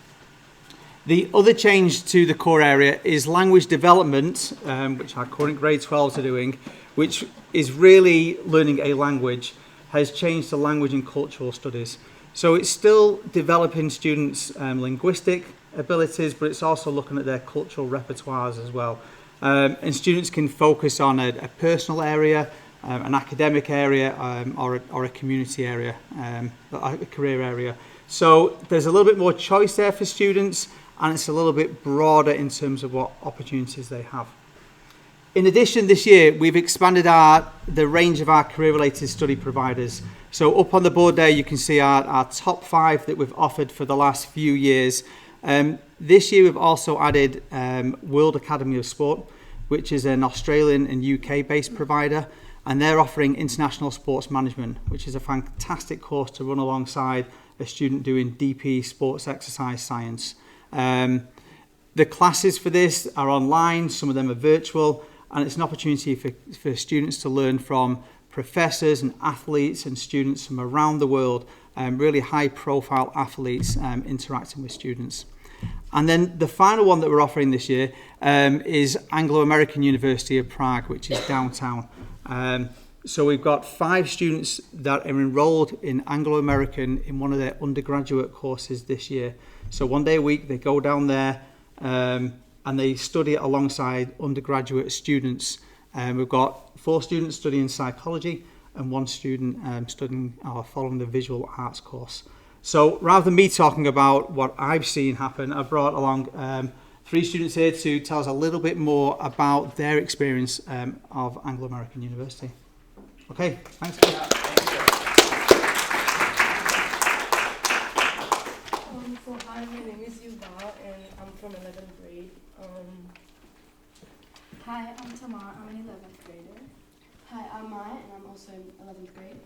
The other change to the core area is language development, which our current grade 12s are doing, which is really learning a language, has changed to language and cultural studies. So it's still developing students' linguistic abilities, but it's also looking at their cultural repertoires as well. And students can focus on a personal area, an academic area, or a community area, a career area. So there's a little bit more choice there for students, and it's a little bit broader in terms of what opportunities they have. In addition, this year, we've expanded the range of our career-related study providers. So up on the board there, you can see our top 5 that we've offered for the last few years. This year, we've also added World Academy of Sport, which is an Australian and UK-based provider, and they're offering international sports management, which is a fantastic course to run alongside a student doing DP sports exercise science. The classes for this are online, some of them are virtual, and it's an opportunity for students to learn from professors and athletes and students from around the world, really high-profile athletes interacting with students. And then the final one that we're offering this year is Anglo-American University of Prague, which is downtown. So we've got 5 students that are enrolled in Anglo-American in one of their undergraduate courses this year. So 1 day a week they go down there and they study alongside undergraduate students. We've got 4 students studying psychology and 1 student studying or following the visual arts course. So rather than me talking about what I've seen happen, I've brought along 3 students here to tell us a little bit more about their experience of Anglo-American University. Okay, thanks. So hi, my name is Yuval and I'm from 11th grade. Hi, I'm Tamar, I'm an 11th grader. Hi, I'm Maya and I'm also in 11th grade.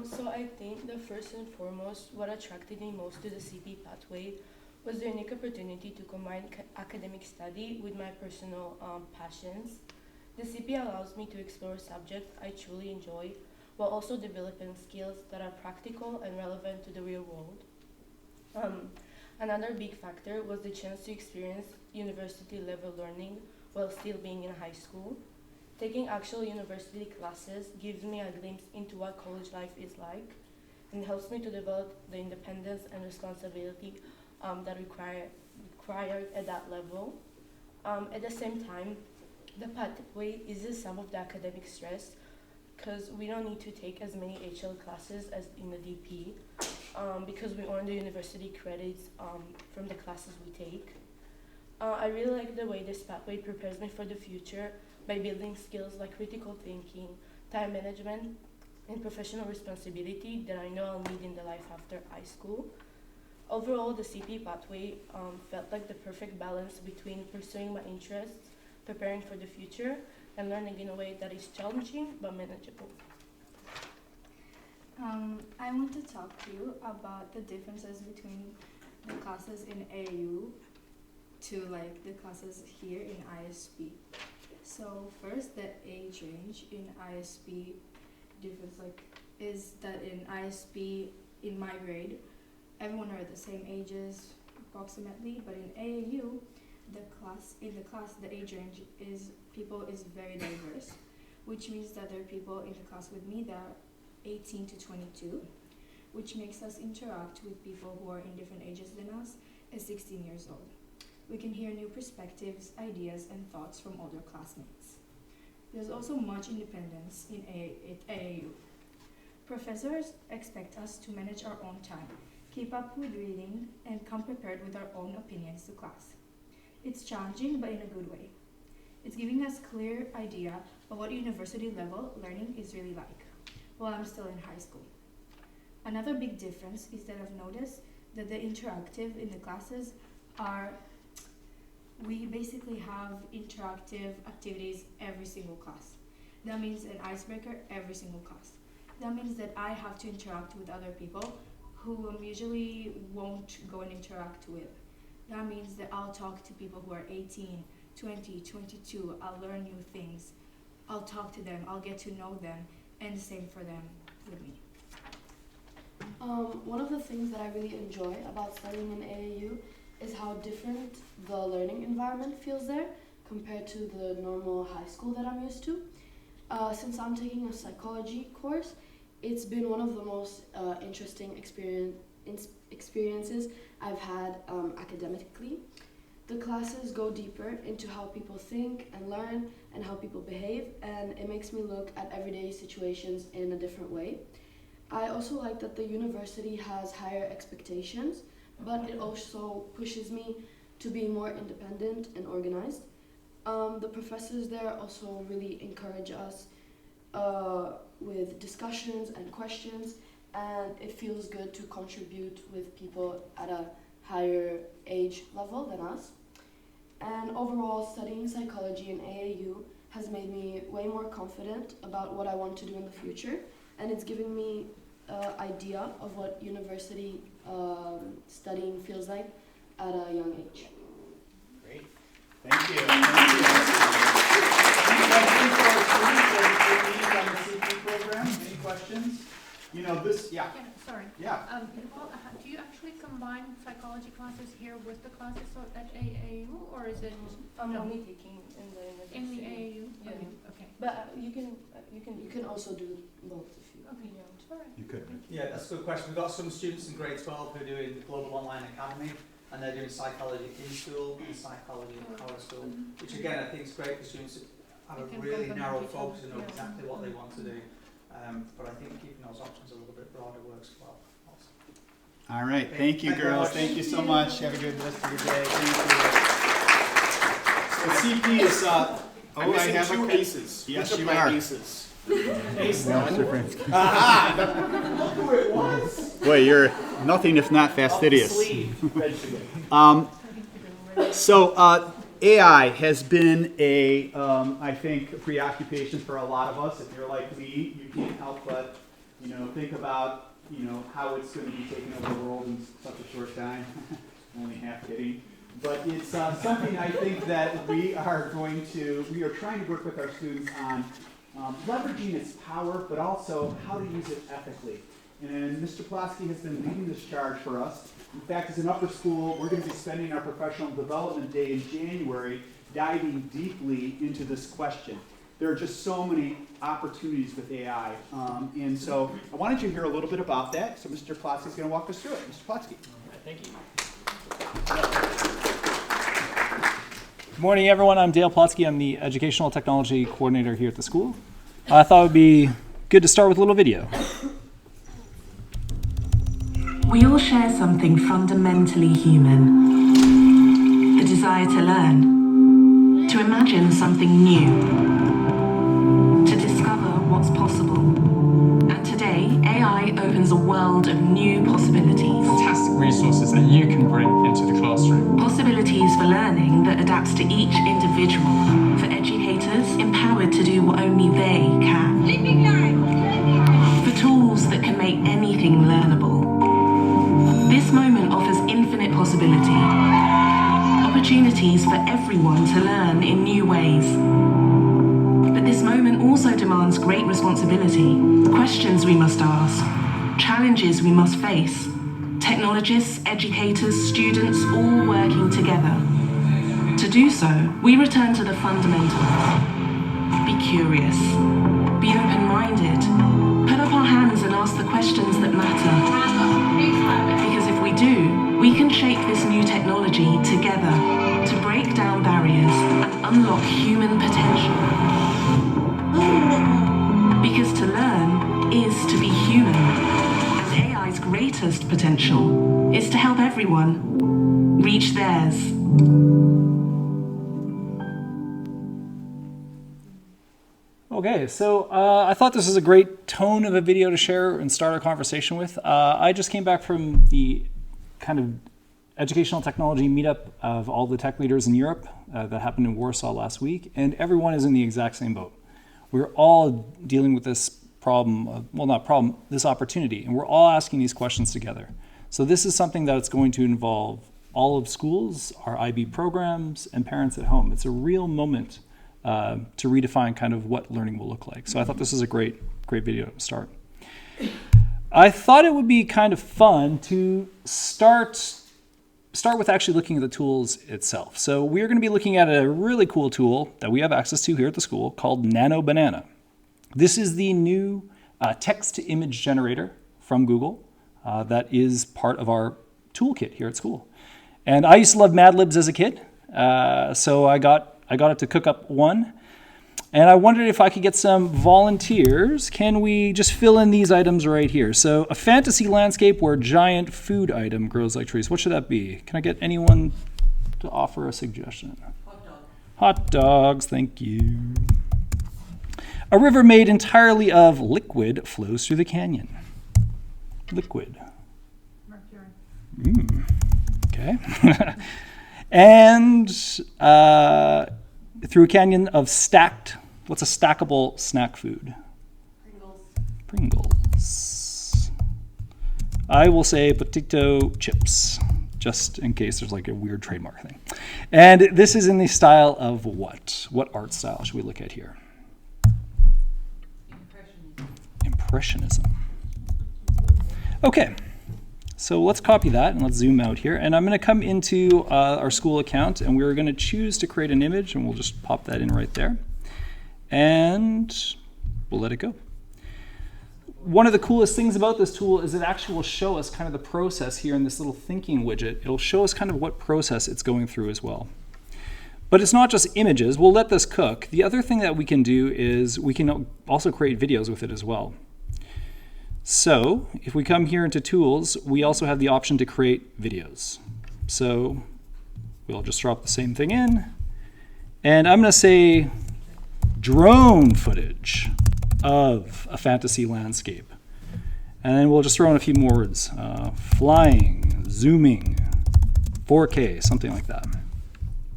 So I think the first and foremost, what attracted me most to the CP pathway was the unique opportunity to combine academic study with my personal passions. The CP allows me to explore subjects I truly enjoy while also developing skills that are practical and relevant to the real world. Another big factor was the chance to experience university-level learning while still being in high school. Taking actual university classes gives me a glimpse into what college life is like and helps me to develop the independence and responsibility that required at that level. At the same time, the pathway eases some of the academic stress because we don't need to take as many HL classes as in the DP because we earn the university credits from the classes we take. I really like the way this pathway prepares me for the future by building skills like critical thinking, time management, and professional responsibility that I know I'll need in the life after high school. Overall, the CP pathway felt like the perfect balance between pursuing my interests, preparing for the future, and learning in a way that is challenging but manageable. I want to talk to you about the differences between the classes in AAU to like the classes here in ISP. So first, the age range in ISP difference is that in ISP in my grade, everyone are the same ages approximately, but in AAU, the age range is very diverse, which means that there are people in the class with me that are 18 to 22, which makes us interact with people who are in different ages than us at 16 years old. We can hear new perspectives, ideas, and thoughts from older classmates. There's also much independence in AAU. Professors expect us to manage our own time, keep up with reading, and come prepared with our own opinions to class. It's challenging, but in a good way. It's giving us a clear idea of what university level learning is really like, while I'm still in high school. Another big difference is that I've noticed that the interactive in the classes we basically have interactive activities every single class. That means an icebreaker every single class. That means that I have to interact with other people who usually won't go and interact with. That means that I'll talk to people who are 18, 20, 22. I'll learn new things. I'll talk to them. I'll get to know them. And the same for them with me. One of the things that I really enjoy about studying in AAU is how different the learning environment feels there compared to the normal high school that I'm used to. Since I'm taking a psychology course, it's been one of the most interesting experiences I've had academically. The classes go deeper into how people think and learn and how people behave, and it makes me look at everyday situations in a different way. I also like that the university has higher expectations, but it also pushes me to be more independent and organized. The professors there also really encourage us with discussions and questions, and it feels good to contribute with people at a higher age level than us. And overall, studying psychology in AAU has made me way more confident about what I want to do in the future, and it's given me an idea of what university studying feels like at a young age. Great. Thank you. Any questions for our students on the CP program? Any questions? You know, this, yeah. Sorry. Yeah. Do you actually combine psychology classes here with the classes at AAU, or is it I'm only taking in the in the AAU? Yeah. Okay. But you can also do both if you want. You could. Yeah, that's a good question. We've got some students in grade 12 who are doing the Global Online Academy, and they're doing psychology in school and psychology out of school, which again I think is great for students who have a really narrow focus and know exactly what they want to do. But I think keeping those options a little bit broader works well. Also. All right. Thank you, girls. Thank you so much. Have a good rest of your day. Thank you. So CP is. I'm missing I have two a aces. Yes, Which you of my are. aces? Ace No, one. Mr. Franske. Aha! Look who it was. Boy, you're nothing if not fastidious. So AI has been a, I think, a preoccupation for a lot of us. If you're like me, you can't help but, think about, how it's going to be taking over the world in such a short time. Only half kidding. But it's something I think that we are trying to work with our students on leveraging its power, but also how to use it ethically. And Mr. Plotzki has been leading this charge for us. In fact, as an upper school, we're going to be spending our professional development day in January diving deeply into this question. There are just so many opportunities with AI. And so I wanted you to hear a little bit about that. So Mr. Plotzki is going to walk us through it. Mr. Plotzki. Thank you. Good morning, everyone. I'm Dale Plotzki. I'm the Educational Technology Coordinator here at the school. I thought it would be good to start with a little video. We all share something fundamentally human. The desire to learn, to imagine something new, to discover what's possible. And today, AI opens a world of new possibilities. Fantastic resources that you can bring into the classroom. Possibilities for learning that adapts to each individual. For educators, empowered to do what only they can. Living life. For tools that can make anything learnable. This moment offers infinite possibility. Opportunities for everyone to learn in new ways. But this moment also demands great responsibility. Questions we must ask. Challenges we must face. Technologists, educators, students, all working together. To do so, we return to the fundamentals. Be curious. Be open-minded. Put up our hands and ask the questions that matter. Because if we do, we can shape this new technology together to break down barriers and unlock human potential. Because to learn is to be human. And AI's greatest potential is to help everyone reach theirs. Okay, so I thought this was a great tone of a video to share and start our conversation with. I just came back from the kind of educational technology meetup of all the tech leaders in Europe that happened in Warsaw last week, and everyone is in the exact same boat. We're all dealing with this problem, this opportunity, and we're all asking these questions together. So this is something that's going to involve all of schools, our IB programs, and parents at home. It's a real moment to redefine kind of what learning will look like. So I thought this is a great video to start. I thought it would be kind of fun to start with actually looking at the tools itself. So we're going to be looking at a really cool tool that we have access to here at the school called Nano Banana. This is the new text-to-image generator from Google that is part of our toolkit here at school. And I used to love Mad Libs as a kid, so I got it to cook up one. And I wondered if I could get some volunteers. Can we just fill in these items right here? So a fantasy landscape where giant food item grows like trees. What should that be? Can I get anyone to offer a suggestion? Hot dog. Hot dogs, thank you. A river made entirely of liquid flows through the canyon. Liquid. Mercury. Okay. And through a canyon of stacked, what's a stackable snack food? Pringles. I will say potato chips, just in case there's like a weird trademark thing. And this is in the style of what? What art style should we look at here? Impressionism. Okay. So let's copy that and let's zoom out here. And I'm going to come into our school account and we're going to choose to create an image and we'll just pop that in right there. And we'll let it go. One of the coolest things about this tool is it actually will show us kind of the process here in this little thinking widget. It'll show us kind of what process it's going through as well. But it's not just images. We'll let this cook. The other thing that we can do is we can also create videos with it as well. So if we come here into tools, we also have the option to create videos. So we'll just drop the same thing in. And I'm going to say drone footage of a fantasy landscape. And then we'll just throw in a few more words. Flying, zooming, 4K, something like that.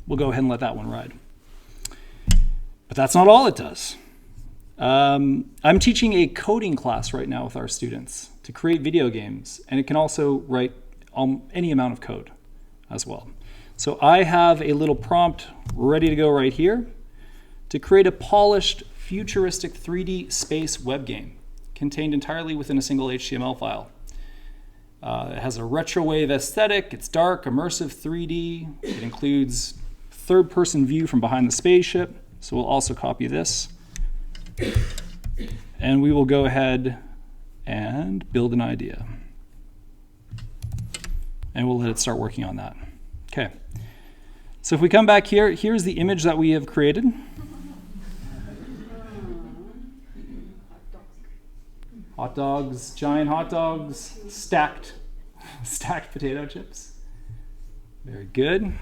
We'll go ahead and let that one ride. But that's not all it does. I'm teaching a coding class right now with our students to create video games, and it can also write any amount of code as well. So I have a little prompt ready to go right here to create a polished, futuristic 3D space web game contained entirely within a single HTML file. It has a retro-wave aesthetic, it's dark, immersive 3D, it includes third-person view from behind the spaceship, so we'll also copy this. And we will go ahead and build an idea. And we'll let it start working on that. Okay. So if we come back here, here's the image that we have created. Hot dogs, giant hot dogs, stacked potato chips. Very good.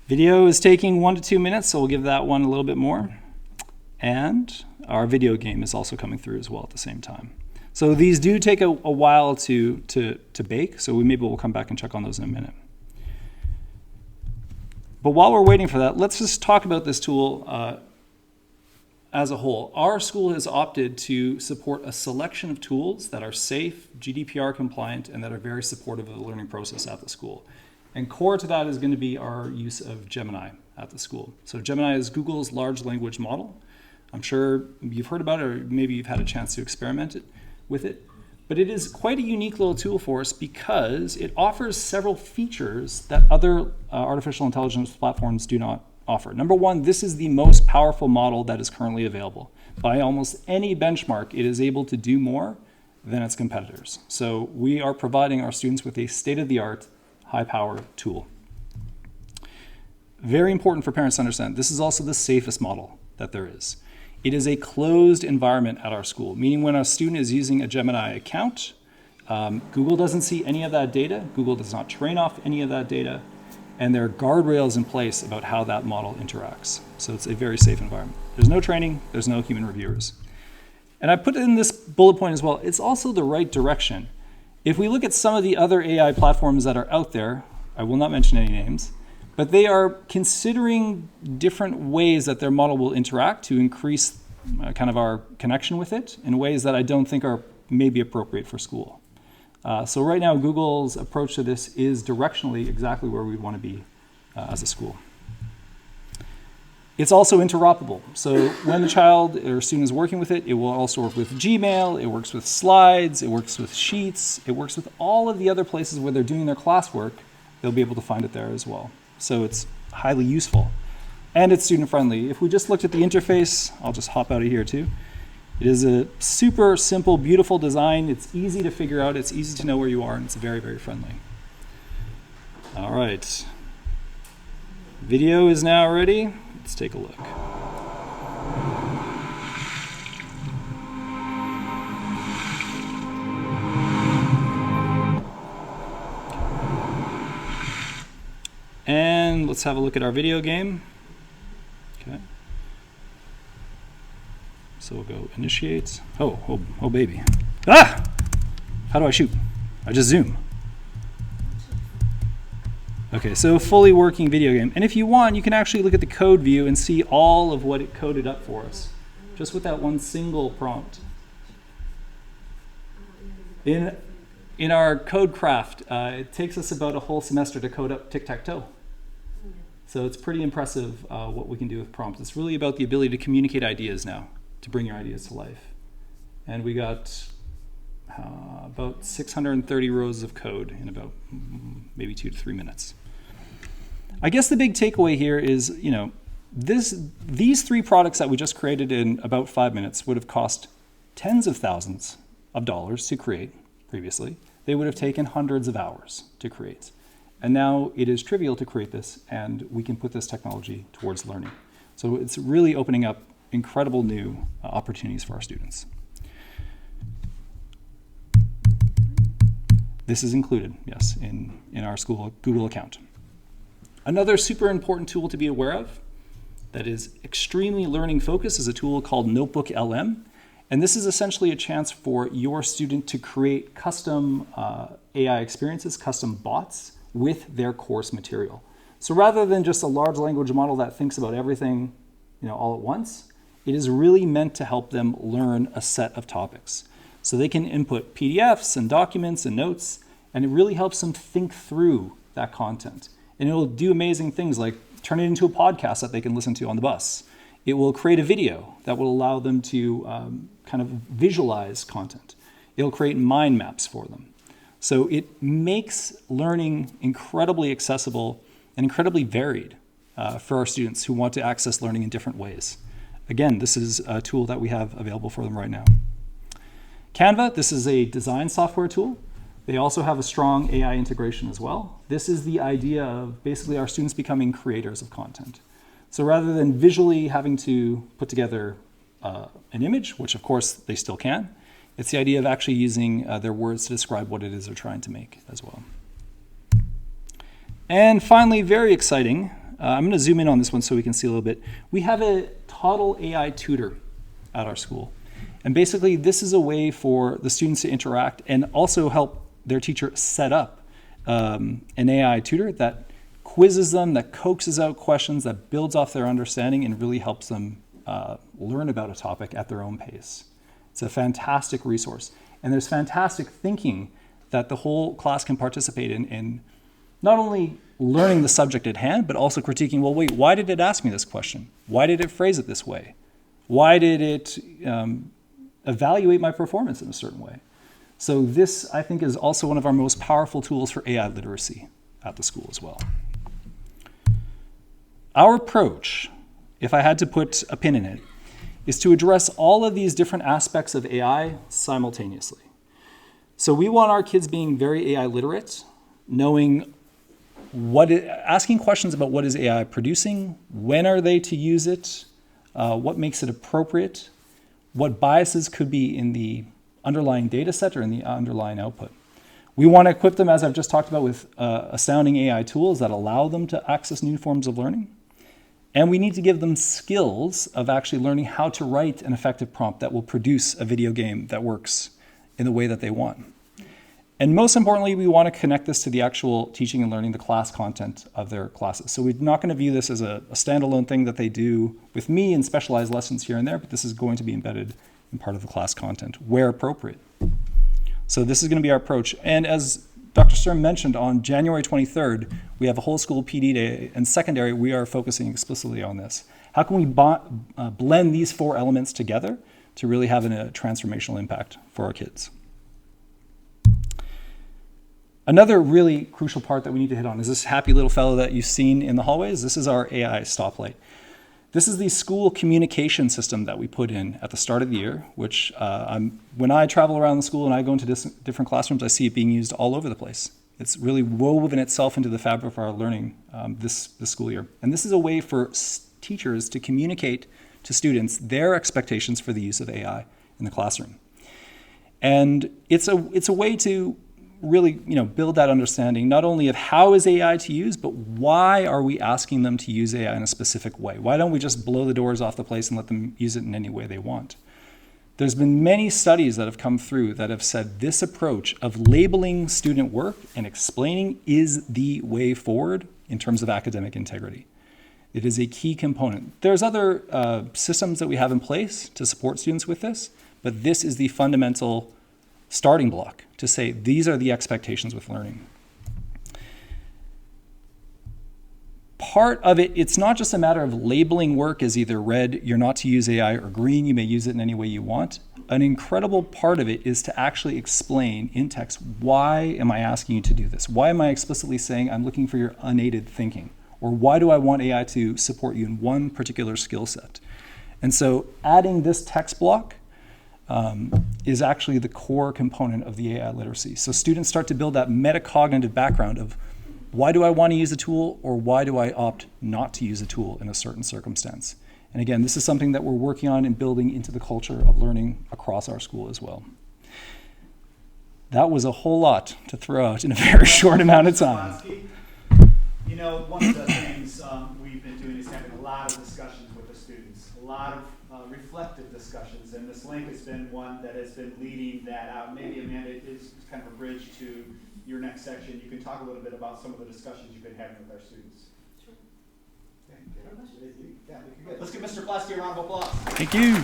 Video is taking 1 to 2 minutes, so we'll give that one a little bit more. And our video game is also coming through as well at the same time. So these do take a while to bake, so maybe we'll come back and check on those in a minute. But while we're waiting for that, let's just talk about this tool as a whole. Our school has opted to support a selection of tools that are safe, GDPR compliant, and that are very supportive of the learning process at the school. And core to that is going to be our use of Gemini at the school. So Gemini is Google's large language model. I'm sure you've heard about it, or maybe you've had a chance to experiment with it. But it is quite a unique little tool for us because it offers several features that other artificial intelligence platforms do not offer. Number one, this is the most powerful model that is currently available. By almost any benchmark, it is able to do more than its competitors. So we are providing our students with a state-of-the-art, high-power tool. Very important for parents to understand, this is also the safest model that there is. It is a closed environment at our school, meaning when a student is using a Gemini account, Google doesn't see any of that data, Google does not train off any of that data, and there are guardrails in place about how that model interacts. So it's a very safe environment. There's no training, there's no human reviewers. And I put in this bullet point as well, it's also the right direction. If we look at some of the other AI platforms that are out there, I will not mention any names, but they are considering different ways that their model will interact to increase kind of our connection with it in ways that I don't think are maybe appropriate for school. So right now, Google's approach to this is directionally exactly where we want to be as a school. It's also interoperable. So when the child or student is working with it, it will also work with Gmail, it works with slides, it works with Sheets, it works with all of the other places where they're doing their classwork. They'll be able to find it there as well. So it's highly useful. And it's student friendly. If we just looked at the interface, I'll just hop out of here too. It is a super simple, beautiful design. It's easy to figure out, it's easy to know where you are, and it's very, very friendly. All right. Video is now ready. Let's take a look. And let's have a look at our video game. Okay. So we'll go initiate. Oh baby. Ah! How do I shoot? I just zoom. Okay, so fully working video game. And if you want, you can actually look at the code view and see all of what it coded up for us, just with that one single prompt. In our code craft, it takes us about a whole semester to code up tic-tac-toe. So it's pretty impressive what we can do with prompts. It's really about the ability to communicate ideas now, to bring your ideas to life. And we got about 630 rows of code in about maybe 2 to 3 minutes. I guess the big takeaway here is, These three products that we just created in about 5 minutes would have cost tens of thousands of dollars to create previously. They would have taken hundreds of hours to create. And now it is trivial to create this, and we can put this technology towards learning. So it's really opening up incredible new opportunities for our students. This is included, yes, in our school Google account. Another super important tool to be aware of that is extremely learning focused is a tool called Notebook LM. And this is essentially a chance for your student to create custom AI experiences, custom bots with their course material. So rather than just a large language model that thinks about everything, all at once, it is really meant to help them learn a set of topics. So they can input PDFs and documents and notes, and it really helps them think through that content. And it will do amazing things like turn it into a podcast that they can listen to on the bus. It will create a video that will allow them to kind of visualize content. It'll create mind maps for them. So it makes learning incredibly accessible and incredibly varied for our students who want to access learning in different ways. Again, this is a tool that we have available for them right now. Canva, this is a design software tool. They also have a strong AI integration as well. This is the idea of basically our students becoming creators of content. So rather than visually having to put together an image, which of course they still can, it's the idea of actually using their words to describe what it is they're trying to make as well. And finally, very exciting, I'm going to zoom in on this one so we can see a little bit. We have a Toddle AI tutor at our school. And basically, this is a way for the students to interact and also help their teacher set up an AI tutor that quizzes them, that coaxes out questions, that builds off their understanding and really helps them learn about a topic at their own pace. It's a fantastic resource. And there's fantastic thinking that the whole class can participate in not only learning the subject at hand, but also critiquing, well, wait, why did it ask me this question? Why did it phrase it this way? Why did it evaluate my performance in a certain way? So this, I think, is also one of our most powerful tools for AI literacy at the school as well. Our approach, if I had to put a pin in it, is to address all of these different aspects of AI simultaneously. So we want our kids being very AI literate, knowing asking questions about what is AI producing, when are they to use it, what makes it appropriate, what biases could be in the underlying data set or in the underlying output. We want to equip them, as I've just talked about, with astounding AI tools that allow them to access new forms of learning. And we need to give them skills of actually learning how to write an effective prompt that will produce a video game that works in the way that they want. And most importantly, we want to connect this to the actual teaching and learning, the class content of their classes. So we're not going to view this as a standalone thing that they do with me in specialized lessons here and there, but this is going to be embedded in part of the class content where appropriate. So this is going to be our approach. And as Dr. Sturm mentioned, on January 23rd, we have a whole school PD day, and secondary, we are focusing explicitly on this. How can we blend these four elements together to really have a transformational impact for our kids? Another really crucial part that we need to hit on is this happy little fellow that you've seen in the hallways. This is our AI stoplight. This is the school communication system that we put in at the start of the year, which when I travel around the school and I go into different classrooms, I see it being used all over the place. It's really woven itself into the fabric of our learning this school year. And this is a way for teachers to communicate to students their expectations for the use of AI in the classroom. And it's a way to really build that understanding not only of how is AI to use, but why are we asking them to use AI in a specific way? Why don't we just blow the doors off the place and let them use it in any way they want? There's been many studies that have come through that have said this approach of labeling student work and explaining is the way forward in terms of academic integrity. It is a key component. There's other systems that we have in place to support students with this, but this is the fundamental starting block to say these are the expectations with learning. Part of it, it's not just a matter of labeling work as either red, you're not to use AI, or green, you may use it in any way you want. An incredible part of it is to actually explain in text, why am I asking you to do this? Why am I explicitly saying I'm looking for your unaided thinking? Or why do I want AI to support you in one particular skill set? And so adding this text block is actually the core component of the AI literacy. So students start to build that metacognitive background of why do I want to use a tool, or why do I opt not to use a tool in a certain circumstance? And again, this is something that we're working on and building into the culture of learning across our school as well. That was a whole lot to throw out in a very short amount of time. Plotzki, you know, one of the things we've been doing is having a lot of discussions with the students, a lot of reflective discussions, and this Lenk has been one that has been leading that out. Maybe Amanda is kind of a bridge to your next section. You can talk a little bit about some of the discussions you've been having with our students. Sure. Okay, good. Yeah, good. Let's give Mr. Plotzki a round of applause. Thank you.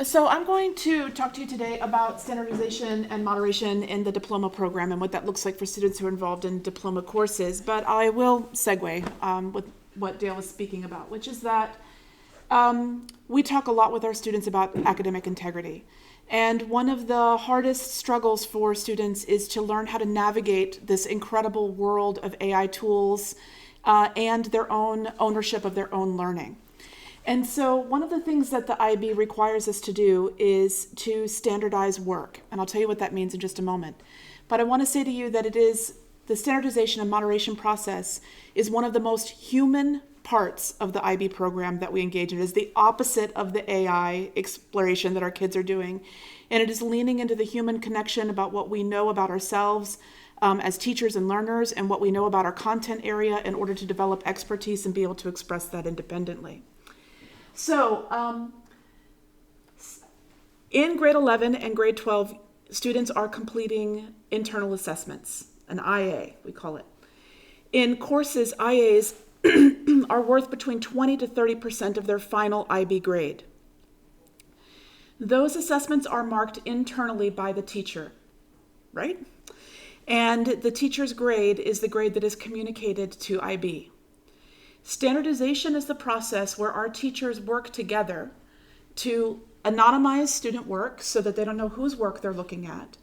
So I'm going to talk to you today about standardization and moderation in the diploma program and what that looks like for students who are involved in diploma courses. But I will segue with what Dale was speaking about, which is that we talk a lot with our students about academic integrity. And one of the hardest struggles for students is to learn how to navigate this incredible world of AI tools and their own ownership of their own learning. And so one of the things that the IB requires us to do is to standardize work. And I'll tell you what that means in just a moment. But I want to say to you that it is the standardization and moderation process is one of the most human parts of the IB program that we engage in. It is the opposite of the AI exploration that our kids are doing. And it is leaning into the human connection about what we know about ourselves as teachers and learners and what we know about our content area in order to develop expertise and be able to express that independently. So in grade 11 and grade 12, students are completing internal assessments, an IA, we call it. In courses, IAs are worth between 20 to 30% of their final IB grade. Those assessments are marked internally by the teacher, right? And the teacher's grade is the grade that is communicated to IB. Standardization is the process where our teachers work together to anonymize student work so that they don't know whose work they're looking at,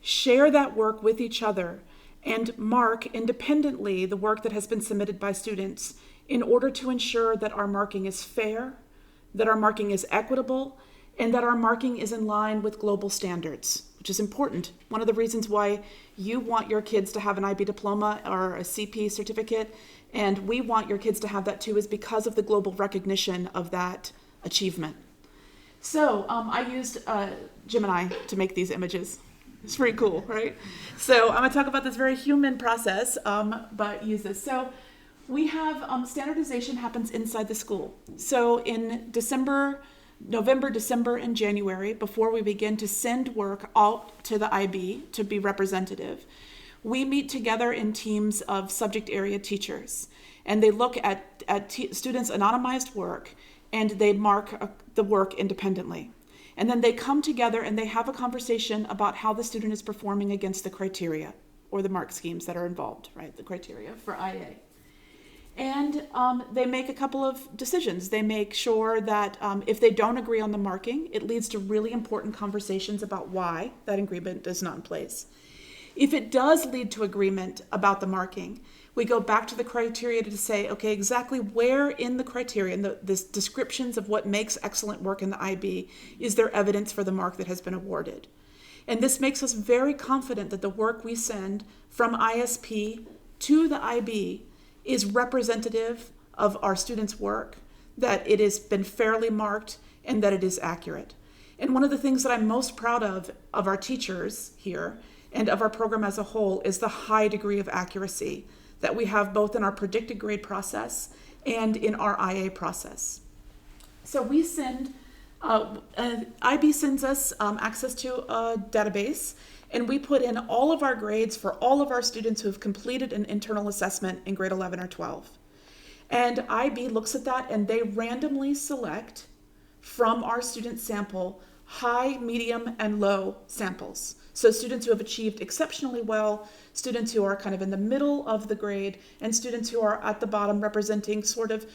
share that work with each other, and mark independently the work that has been submitted by students in order to ensure that our marking is fair, that our marking is equitable, and that our marking is in line with global standards, which is important. One of the reasons why you want your kids to have an IB diploma or a CP certificate, and we want your kids to have that too, is because of the global recognition of that achievement. So I used Gemini to make these images. It's pretty cool, right? So I'm going to talk about this very human process, but use this. So we have standardization happens inside the school. So in November, December, and January, before we begin to send work out to the IB to be representative, we meet together in teams of subject area teachers, and they look at students' anonymized work, and they mark the work independently. And then they come together and they have a conversation about how the student is performing against the criteria or the mark schemes that are involved, right? The criteria for IA. And they make a couple of decisions. They make sure that if they don't agree on the marking, it leads to really important conversations about why that agreement is not in place. If it does lead to agreement about the marking, we go back to the criteria to say, okay, exactly where in the criteria, in the descriptions of what makes excellent work in the IB, is there evidence for the mark that has been awarded? And this makes us very confident that the work we send from ISP to the IB is representative of our students' work, that it has been fairly marked, and that it is accurate. And one of the things that I'm most proud of our teachers here and of our program as a whole is the high degree of accuracy that we have both in our predicted grade process and in our IA process. So we send, IB sends us access to a database, and we put in all of our grades for all of our students who have completed an internal assessment in grade 11 or 12. And IB looks at that and they randomly select from our student sample high, medium, and low samples. So students who have achieved exceptionally well, students who are kind of in the middle of the grade, and students who are at the bottom representing sort of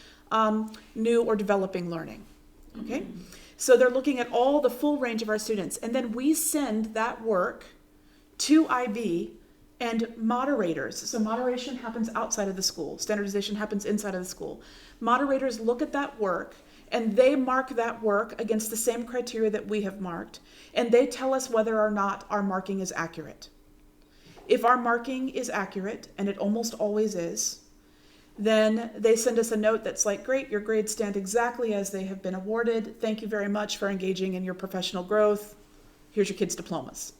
new or developing learning, okay? So they're looking at all the full range of our students, and then we send that work to IB, and moderators. So moderation happens outside of the school. Standardization happens inside of the school. Moderators look at that work and they mark that work against the same criteria that we have marked, and they tell us whether or not our marking is accurate. If our marking is accurate, and it almost always is, then they send us a note that's like, great, your grades stand exactly as they have been awarded. Thank you very much for engaging in your professional growth. Here's your kids' diplomas.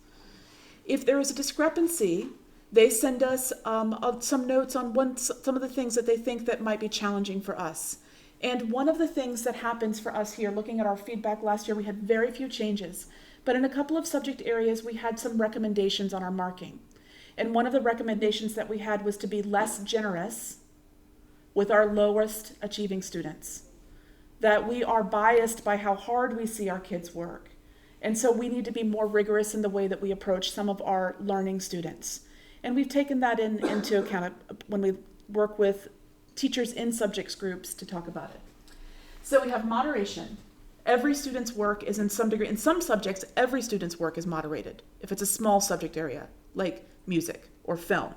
If there is a discrepancy, they send us some notes on some of the things that they think that might be challenging for us. And one of the things that happens for us here, looking at our feedback last year, we had very few changes, but in a couple of subject areas, we had some recommendations on our marking. And one of the recommendations that we had was to be less generous with our lowest achieving students. That we are biased by how hard we see our kids work. And so we need to be more rigorous in the way that we approach some of our learning students. And we've taken that into account when we work with teachers in subjects groups to talk about it. So we have moderation. Every student's work is in some degree, in some subjects, every student's work is moderated, if it's a small subject area, like music or film.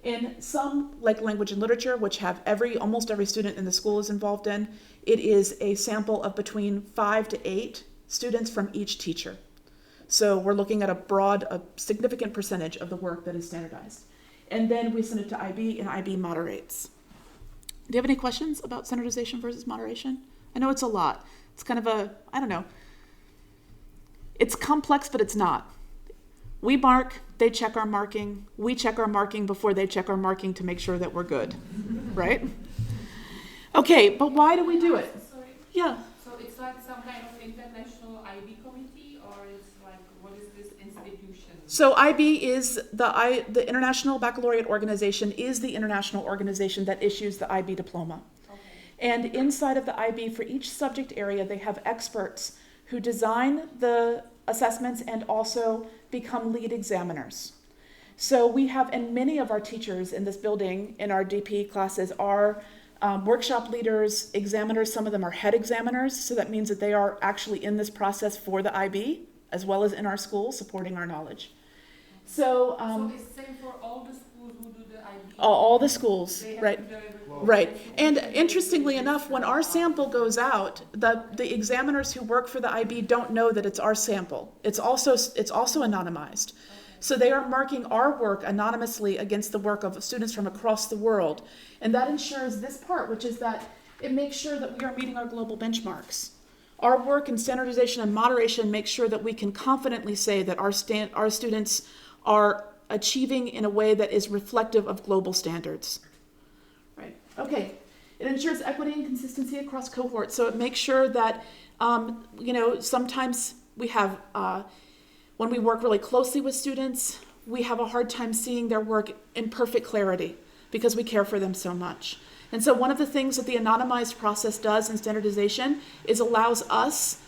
In some, like language and literature, which have almost every student in the school is involved in, it is a sample of between 5 to 8 students from each teacher. So we're looking at a significant percentage of the work that is standardized. And then we send it to IB, and IB moderates. Do you have any questions about standardization versus moderation? I know it's a lot. It's kind of I don't know. It's complex, but it's not. We mark, they check our marking. We check our marking before they check our marking to make sure that we're good, right? Okay, but why do we do it? Sorry. Yeah. So it's like some kind of international IB committee, or it's like, what is this institution? So IB is the International Baccalaureate Organization is the international organization that issues the IB diploma. Okay. And inside of the IB, for each subject area, they have experts who design the assessments and also become lead examiners. So we have, and many of our teachers in this building, in our DP classes, are workshop leaders, examiners. Some of them are head examiners, so that means that they are actually in this process for the IB, as well as in our school, supporting our knowledge. So it's the same for all the schools who do the IB? All the schools, right? Right. And interestingly enough, when our sample goes out, the examiners who work for the IB don't know that it's our sample. It's also anonymized. Okay. So they are marking our work anonymously against the work of students from across the world. And that ensures this part, which is that it makes sure that we are meeting our global benchmarks. Our work in standardization and moderation makes sure that we can confidently say that our students are achieving in a way that is reflective of global standards. Right. Okay. It ensures equity and consistency across cohorts. So it makes sure that, sometimes we have, when we work really closely with students, we have a hard time seeing their work in perfect clarity because we care for them so much. And so one of the things that the anonymized process does in standardization is allows us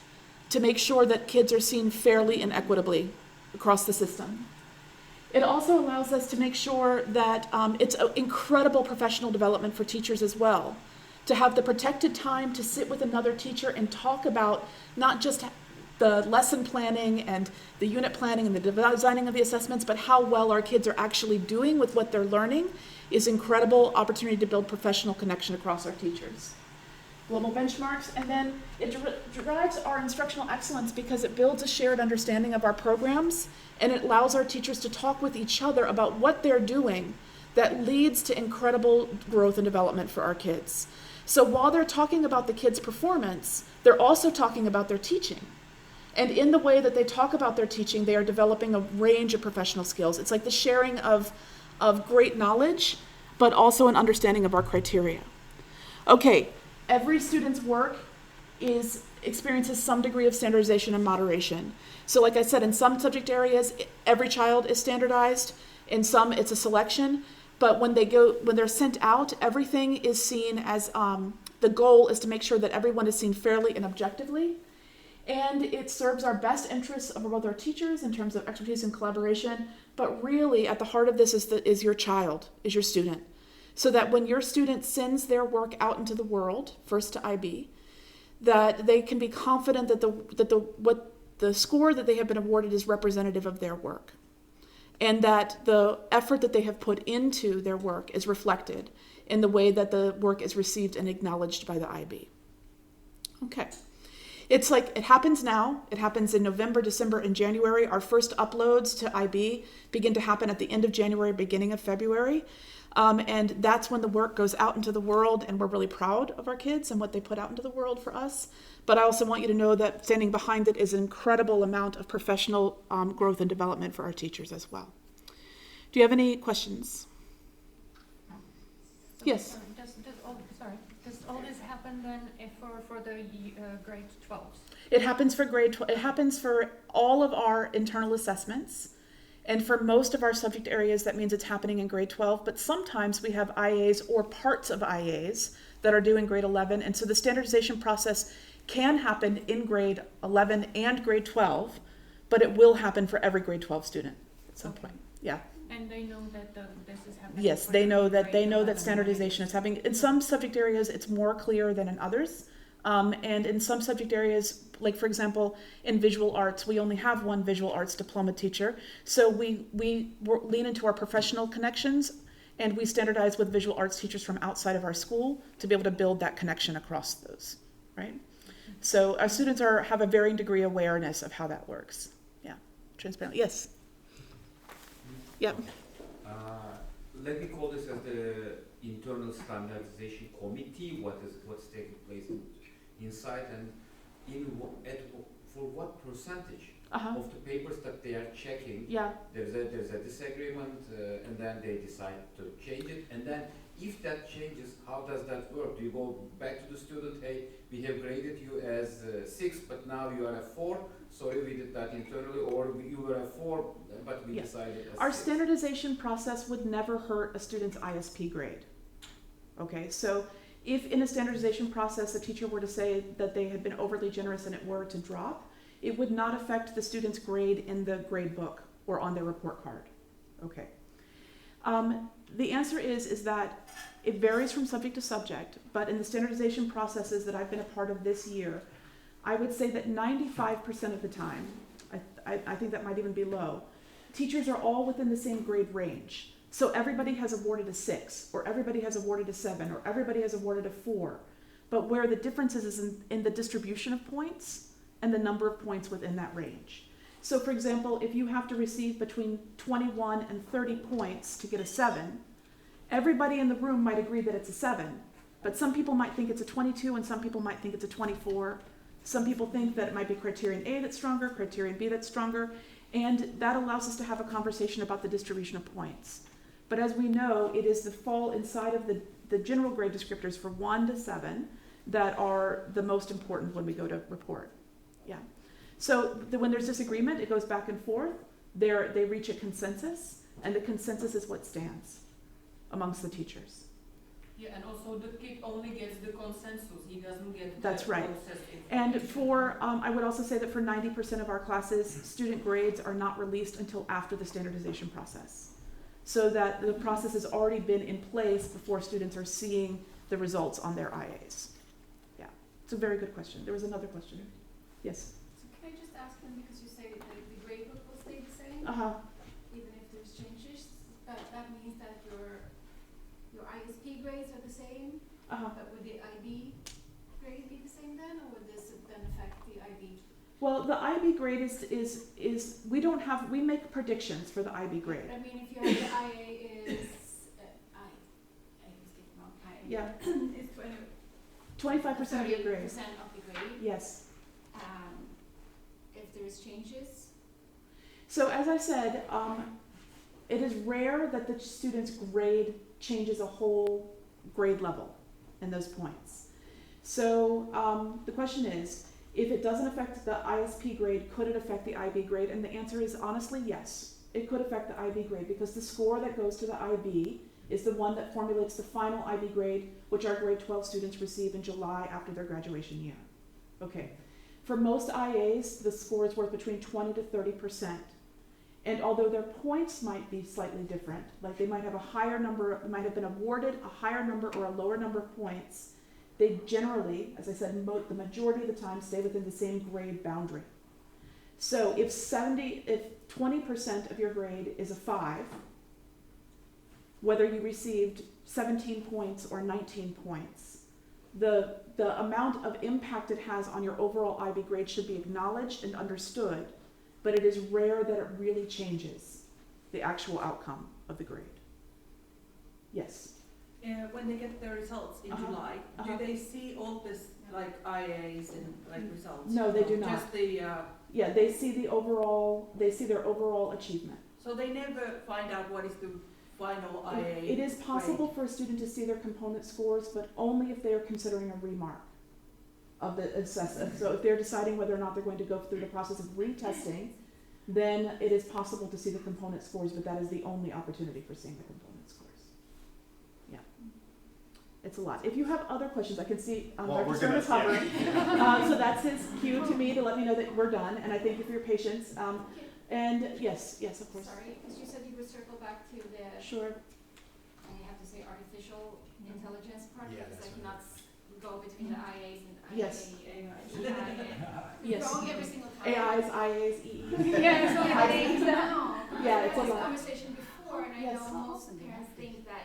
to make sure that kids are seen fairly and equitably across the system. It also allows us to make sure that it's an incredible professional development for teachers as well, to have the protected time to sit with another teacher and talk about not just the lesson planning and the unit planning and the designing of the assessments, but how well our kids are actually doing with what they're learning is incredible opportunity to build professional connection across our teachers. Global benchmarks, and then it drives our instructional excellence because it builds a shared understanding of our programs, and it allows our teachers to talk with each other about what they're doing that leads to incredible growth and development for our kids. So while they're talking about the kids' performance, they're also talking about their teaching. And in the way that they talk about their teaching, they are developing a range of professional skills. It's like the sharing of great knowledge, but also an understanding of our criteria. Okay. Every student's work experiences some degree of standardization and moderation. So like I said, in some subject areas, every child is standardized. In some, it's a selection. But when they're sent out, everything is seen as, the goal is to make sure that everyone is seen fairly and objectively. And it serves our best interests of both our teachers in terms of expertise and collaboration. But really, at the heart of this is your child, is your student. So that when your student sends their work out into the world, first to IB, that they can be confident that what the score that they have been awarded is representative of their work. and that the effort that they have put into their work is reflected in the way that the work is received and acknowledged by the IB. Okay. It's like, it happens now. It happens in November, December, and January. Our first uploads to IB begin to happen at the end of January, beginning of February. And that's when the work goes out into the world, and we're really proud of our kids and what they put out into the world for us. But I also want you to know that standing behind it is an incredible amount of professional growth and development for our teachers as well. Do you have any questions? Yes. Does all this happen then for the grade 12s? It happens for grade 12. It happens for all of our internal assessments. And for most of our subject areas, that means it's happening in grade 12. But sometimes we have IAs or parts of IAs that are due in grade 11. And so the standardization process can happen in grade 11 and grade 12, but it will happen for every grade 12 student at some point. Yeah. And they know that this is happening. Yes, they know that standardization is happening. In some subject areas, it's more clear than in others. And in some subject areas, like for example, in visual arts, we only have one visual arts diploma teacher. So we lean into our professional connections, and we standardize with visual arts teachers from outside of our school to be able to build that connection across those, right? So our students have a varying degree of awareness of how that works. Yeah, transparently. Yes. Yep. Let me call this as the internal standardization committee. What's taking place inside, and for what percentage of the papers that they are checking? Yeah. There's a disagreement, and then they decide to change it. And then, if that changes, how does that work? Do you go back to the student? Hey, we have graded you as 6, but now you are a 4. Sorry, we did that internally, or you were a 4, but we decided as Our 6. standardization process would never hurt a student's ISP grade. Okay, so if in a standardization process a teacher were to say that they had been overly generous and it were to drop, it would not affect the student's grade in the grade book or on their report card. Okay. The answer is that it varies from subject to subject, but in the standardization processes that I've been a part of this year, I would say that 95% of the time, I think that might even be low, teachers are all within the same grade range. So everybody has awarded a 6, or everybody has awarded a 7, or everybody has awarded a 4. But where the difference is in the distribution of points and the number of points within that range. So for example, if you have to receive between 21 and 30 points to get a 7, everybody in the room might agree that it's a 7, but some people might think it's a 22 and some people might think it's a 24. Some people think that it might be criterion A that's stronger, criterion B that's stronger, and that allows us to have a conversation about the distribution of points. But as we know, it is the fall inside of the general grade descriptors for 1 to 7 that are the most important when we go to report. Yeah. So when there's disagreement, it goes back and forth. They reach a consensus, and the consensus is what stands amongst the teachers. Yeah, and also the kid only gets the consensus. He doesn't get That's the right. process And for, I would also say that for 90% of our classes, student grades are not released until after the standardization process. So that the process has already been in place before students are seeing the results on their IAs. Yeah, it's a very good question. There was another question. Yes? So can I just ask them, because you say that the grade book will stay the same? Even if there's changes, that means that your ISP grades are the same, but would the IB grade be the same then, or would this then affect the IB? Well, the IB grade is we make predictions for the IB grade. But I mean, if your IA is, I was getting wrong, IA. Yeah. It's 25% of your grade. 30% of the grade. Yes. If there's changes. So as I said, it is rare that the student's grade changes a whole grade level in those points. So the question is, if it doesn't affect the ISP grade, could it affect the IB grade? And the answer is honestly yes. It could affect the IB grade because the score that goes to the IB is the one that formulates the final IB grade, which our grade 12 students receive in July after their graduation year. Okay. For most IAs, the score is worth between 20 to 30%. And although their points might be slightly different, like they might have a higher number, might have been awarded a higher number or a lower number of points, they generally, as I said, the majority of the time stay within the same grade boundary. So if 20% of your grade is a 5, whether you received 17 points or 19 points, the amount of impact it has on your overall IB grade should be acknowledged and understood, but it is rare that it really changes the actual outcome of the grade. Yes? When they get their results in July, do they see all this, like IAs and like results? No, they do not. Just the... Yeah, they see their overall achievement. So they never find out what is the final IA It is possible for a student to see their component scores, but only if they are considering a remark of the assessment. So if they're deciding whether or not they're going to go through the process of retesting, then it is possible to see the component scores, but that is the only opportunity for seeing the component scores. Yeah. It's a lot. If you have other questions, I can see Dr. Stern is hovering. So that's his cue to me to let me know that we're done, and I thank you for your patience. And yes, of course. Sorry, because you said you would circle back to the... Sure. And you have to say artificial intelligence part, Yeah, because I that's cannot go between the IAs and Yes. Yes. Wrong every single time. AIs, IAs, EEs. Yeah, so IAs. Yeah, it's a had this lot. conversation before, and I Yes. know most parents think that,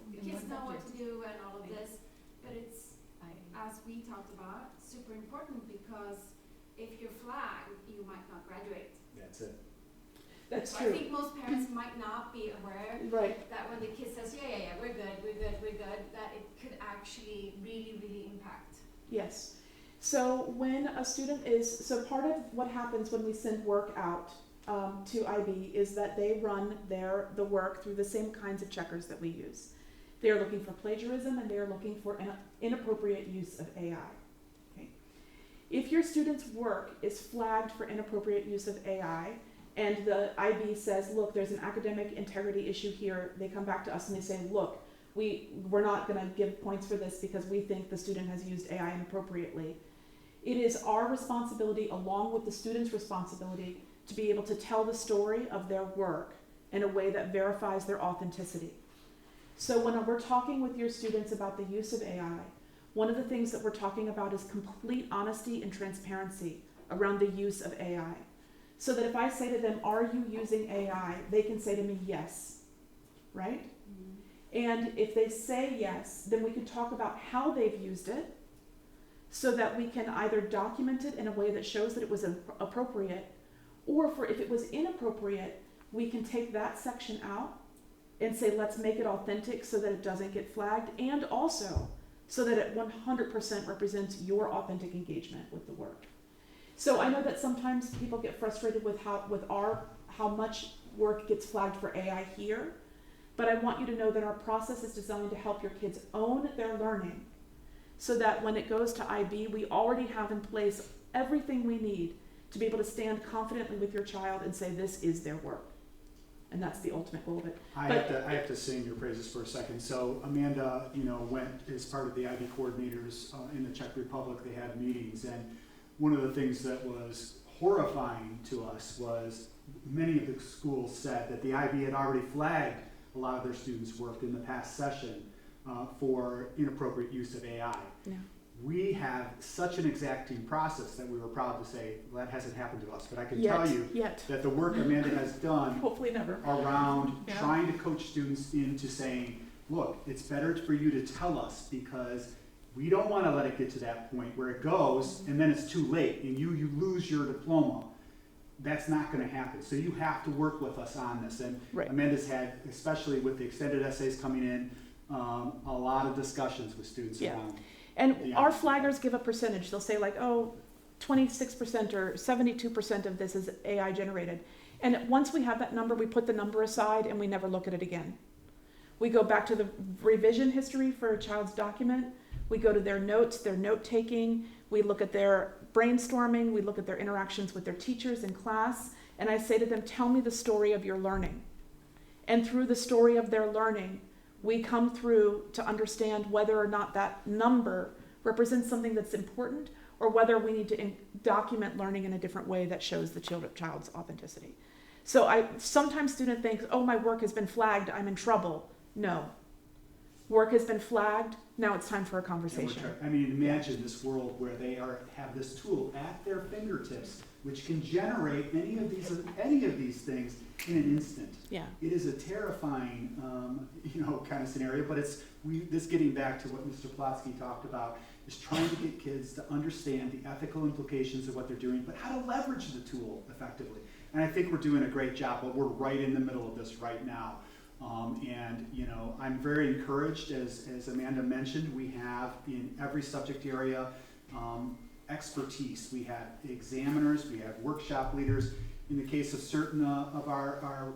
the kids know what to do and all of this, but it's, as we talked about, super important, because if you're flagged, you might not graduate. That's it. That's So true. I think most parents might not be aware that when the kid says, yeah, we're good, that it could actually really, really impact. Yes. So when a student so part of what happens when we send work out to IB is that they run the work through the same kinds of checkers that we use. They are looking for plagiarism, and they are looking for inappropriate use of AI. Okay. If your student's work is flagged for inappropriate use of AI, and the IB says, look, there's an academic integrity issue here, they come back to us and they say, look, we're not going to give points for this because we think the student has used AI inappropriately. It is our responsibility, along with the student's responsibility, to be able to tell the story of their work in a way that verifies their authenticity. So when we're talking with your students about the use of AI, one of the things that we're talking about is complete honesty and transparency around the use of AI. So that if I say to them, are you using AI? They can say to me, yes, right? And if they say yes, then we can talk about how they've used it, so that we can either document it in a way that shows that it was appropriate, or if it was inappropriate, we can take that section out and say, let's make it authentic so that it doesn't get flagged, and also so that it 100% represents your authentic engagement with the work. So I know that sometimes people get frustrated with how much work gets flagged for AI here, but I want you to know that our process is designed to help your kids own their learning, so that when it goes to IB, we already have in place everything we need to be able to stand confidently with your child and say this is their work. And that's the ultimate goal of it. I have to sing your praises for a second. So Amanda, went as part of the IB coordinators in the Czech Republic. They had meetings, and one of the things that was horrifying to us was many of the schools said that the IB had already flagged a lot of their students' work in the past session for inappropriate use of AI. Yeah. We have such an exacting process that we were proud to say, well, that hasn't happened to us, but I can tell you that the work Amanda has done hopefully never around trying to coach students into saying, look, it's better for you to tell us, because we don't want to let it get to that point where it goes and then it's too late and you lose your diploma. That's not going to happen. So you have to work with us on this. And Amanda's had, especially with the extended essays coming in, a lot of discussions with students around. And our flaggers give a percentage. They'll say 26% or 72% of this is AI generated. And once we have that number, we put the number aside and we never look at it again. We go back to the revision history for a child's document. We go to their notes, their note taking. We look at their brainstorming. We look at their interactions with their teachers in class. And I say to them, tell me the story of your learning. And through the story of their learning, we come through to understand whether or not that number represents something that's important, or whether we need to document learning in a different way that shows the child's authenticity. So sometimes student thinks, oh, my work has been flagged, I'm in trouble. No. Work has been flagged. Now it's time for a And we're conversation. I mean, imagine this world where they have this tool at their fingertips, which can generate any of these things in an instant. Yeah. It is a terrifying, kind of scenario. But this getting back to what Mr. Plotzki talked about is trying to get kids to understand the ethical implications of what they're doing, but how to leverage the tool effectively. And I think we're doing a great job. But we're right in the middle of this right now. I'm very encouraged, as Amanda mentioned, we have in every subject area expertise. We have examiners, we have workshop leaders. In the case of certain of our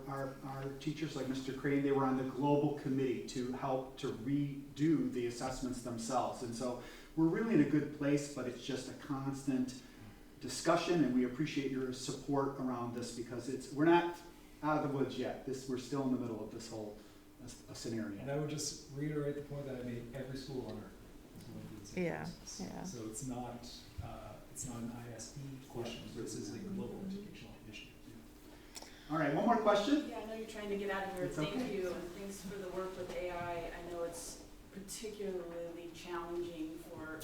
teachers, like Mr. Crane, they were on the global committee to help to redo the assessments themselves. And so we're really in a good place, but it's just a constant discussion, and we appreciate your support around this because we're not out of the woods yet. We're still in the middle of this whole scenario. And I would just reiterate the point that I made: every school on earth is going through the same process. Yeah. So it's not an ISP question. This is a global educational issue. All right, one more question. Yeah, I know you're trying to get out of here. It's Thank okay. you, and thanks for the work with AI. I know it's particularly challenging for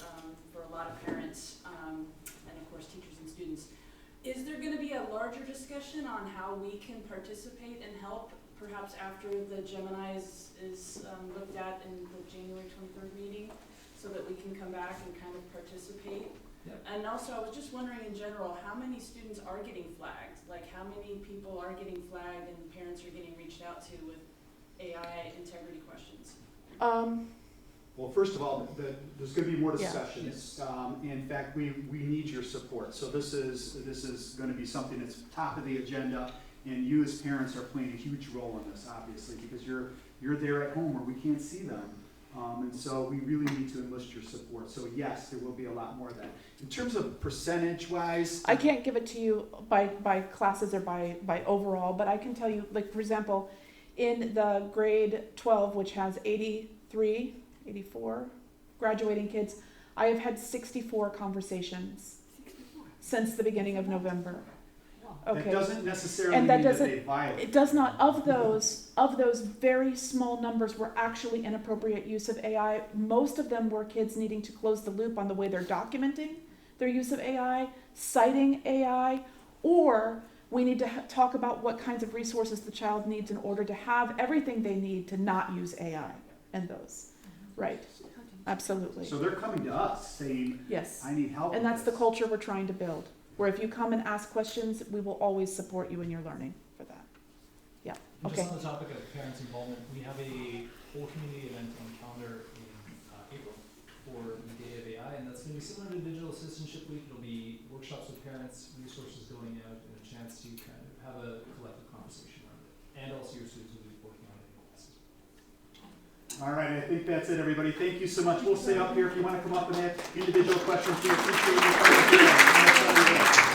a lot of parents, and of course teachers and students. Is there going to be a larger discussion on how we can participate and help, perhaps after the Gemini is looked at in the January 23rd meeting, so that we can come back and kind of participate? Yep. And also, I was just wondering in general, how many students are getting flagged? Like, how many people are getting flagged and parents are getting reached out to with AI integrity questions? Well, first of all, there's going to be more Yeah. discussions. In fact, we need your support. So this is going to be something that's top of the agenda, and you as parents are playing a huge role in this, obviously, because you're there at home where we can't see them. And so we really need to enlist your support. So yes, there will be a lot more of that. In terms of percentage-wise, I can't give it to you by classes or by overall, but I can tell you, like, for example, in the grade 12, which has 84 graduating kids, I have had 64 conversations since the beginning of November. Okay. That doesn't necessarily And that mean that doesn't, they violate. it does not. Of those very small numbers were actually inappropriate use of AI. Most of them were kids needing to close the loop on the way they're documenting their use of AI, citing AI, or we need to talk about what kinds of resources the child needs in order to have everything they need to not use AI and those. Right. Absolutely. So they're coming to us saying, yes, I need help. And that's the culture we're trying to build, where if you come and ask questions, we will always support you in your learning for that. Yeah. And Okay. just on the topic of parents' involvement, we have a whole community event on the calendar in April for the Day of AI, and that's going to be similar to Digital Citizenship Week. It'll be workshops with parents, resources going out, and a chance to kind of have a collective conversation around it. And also your students will be working on it in classes. All right, I think that's it, everybody. Thank you so much. We'll stay up here if you want to come up and ask individual questions. We appreciate you.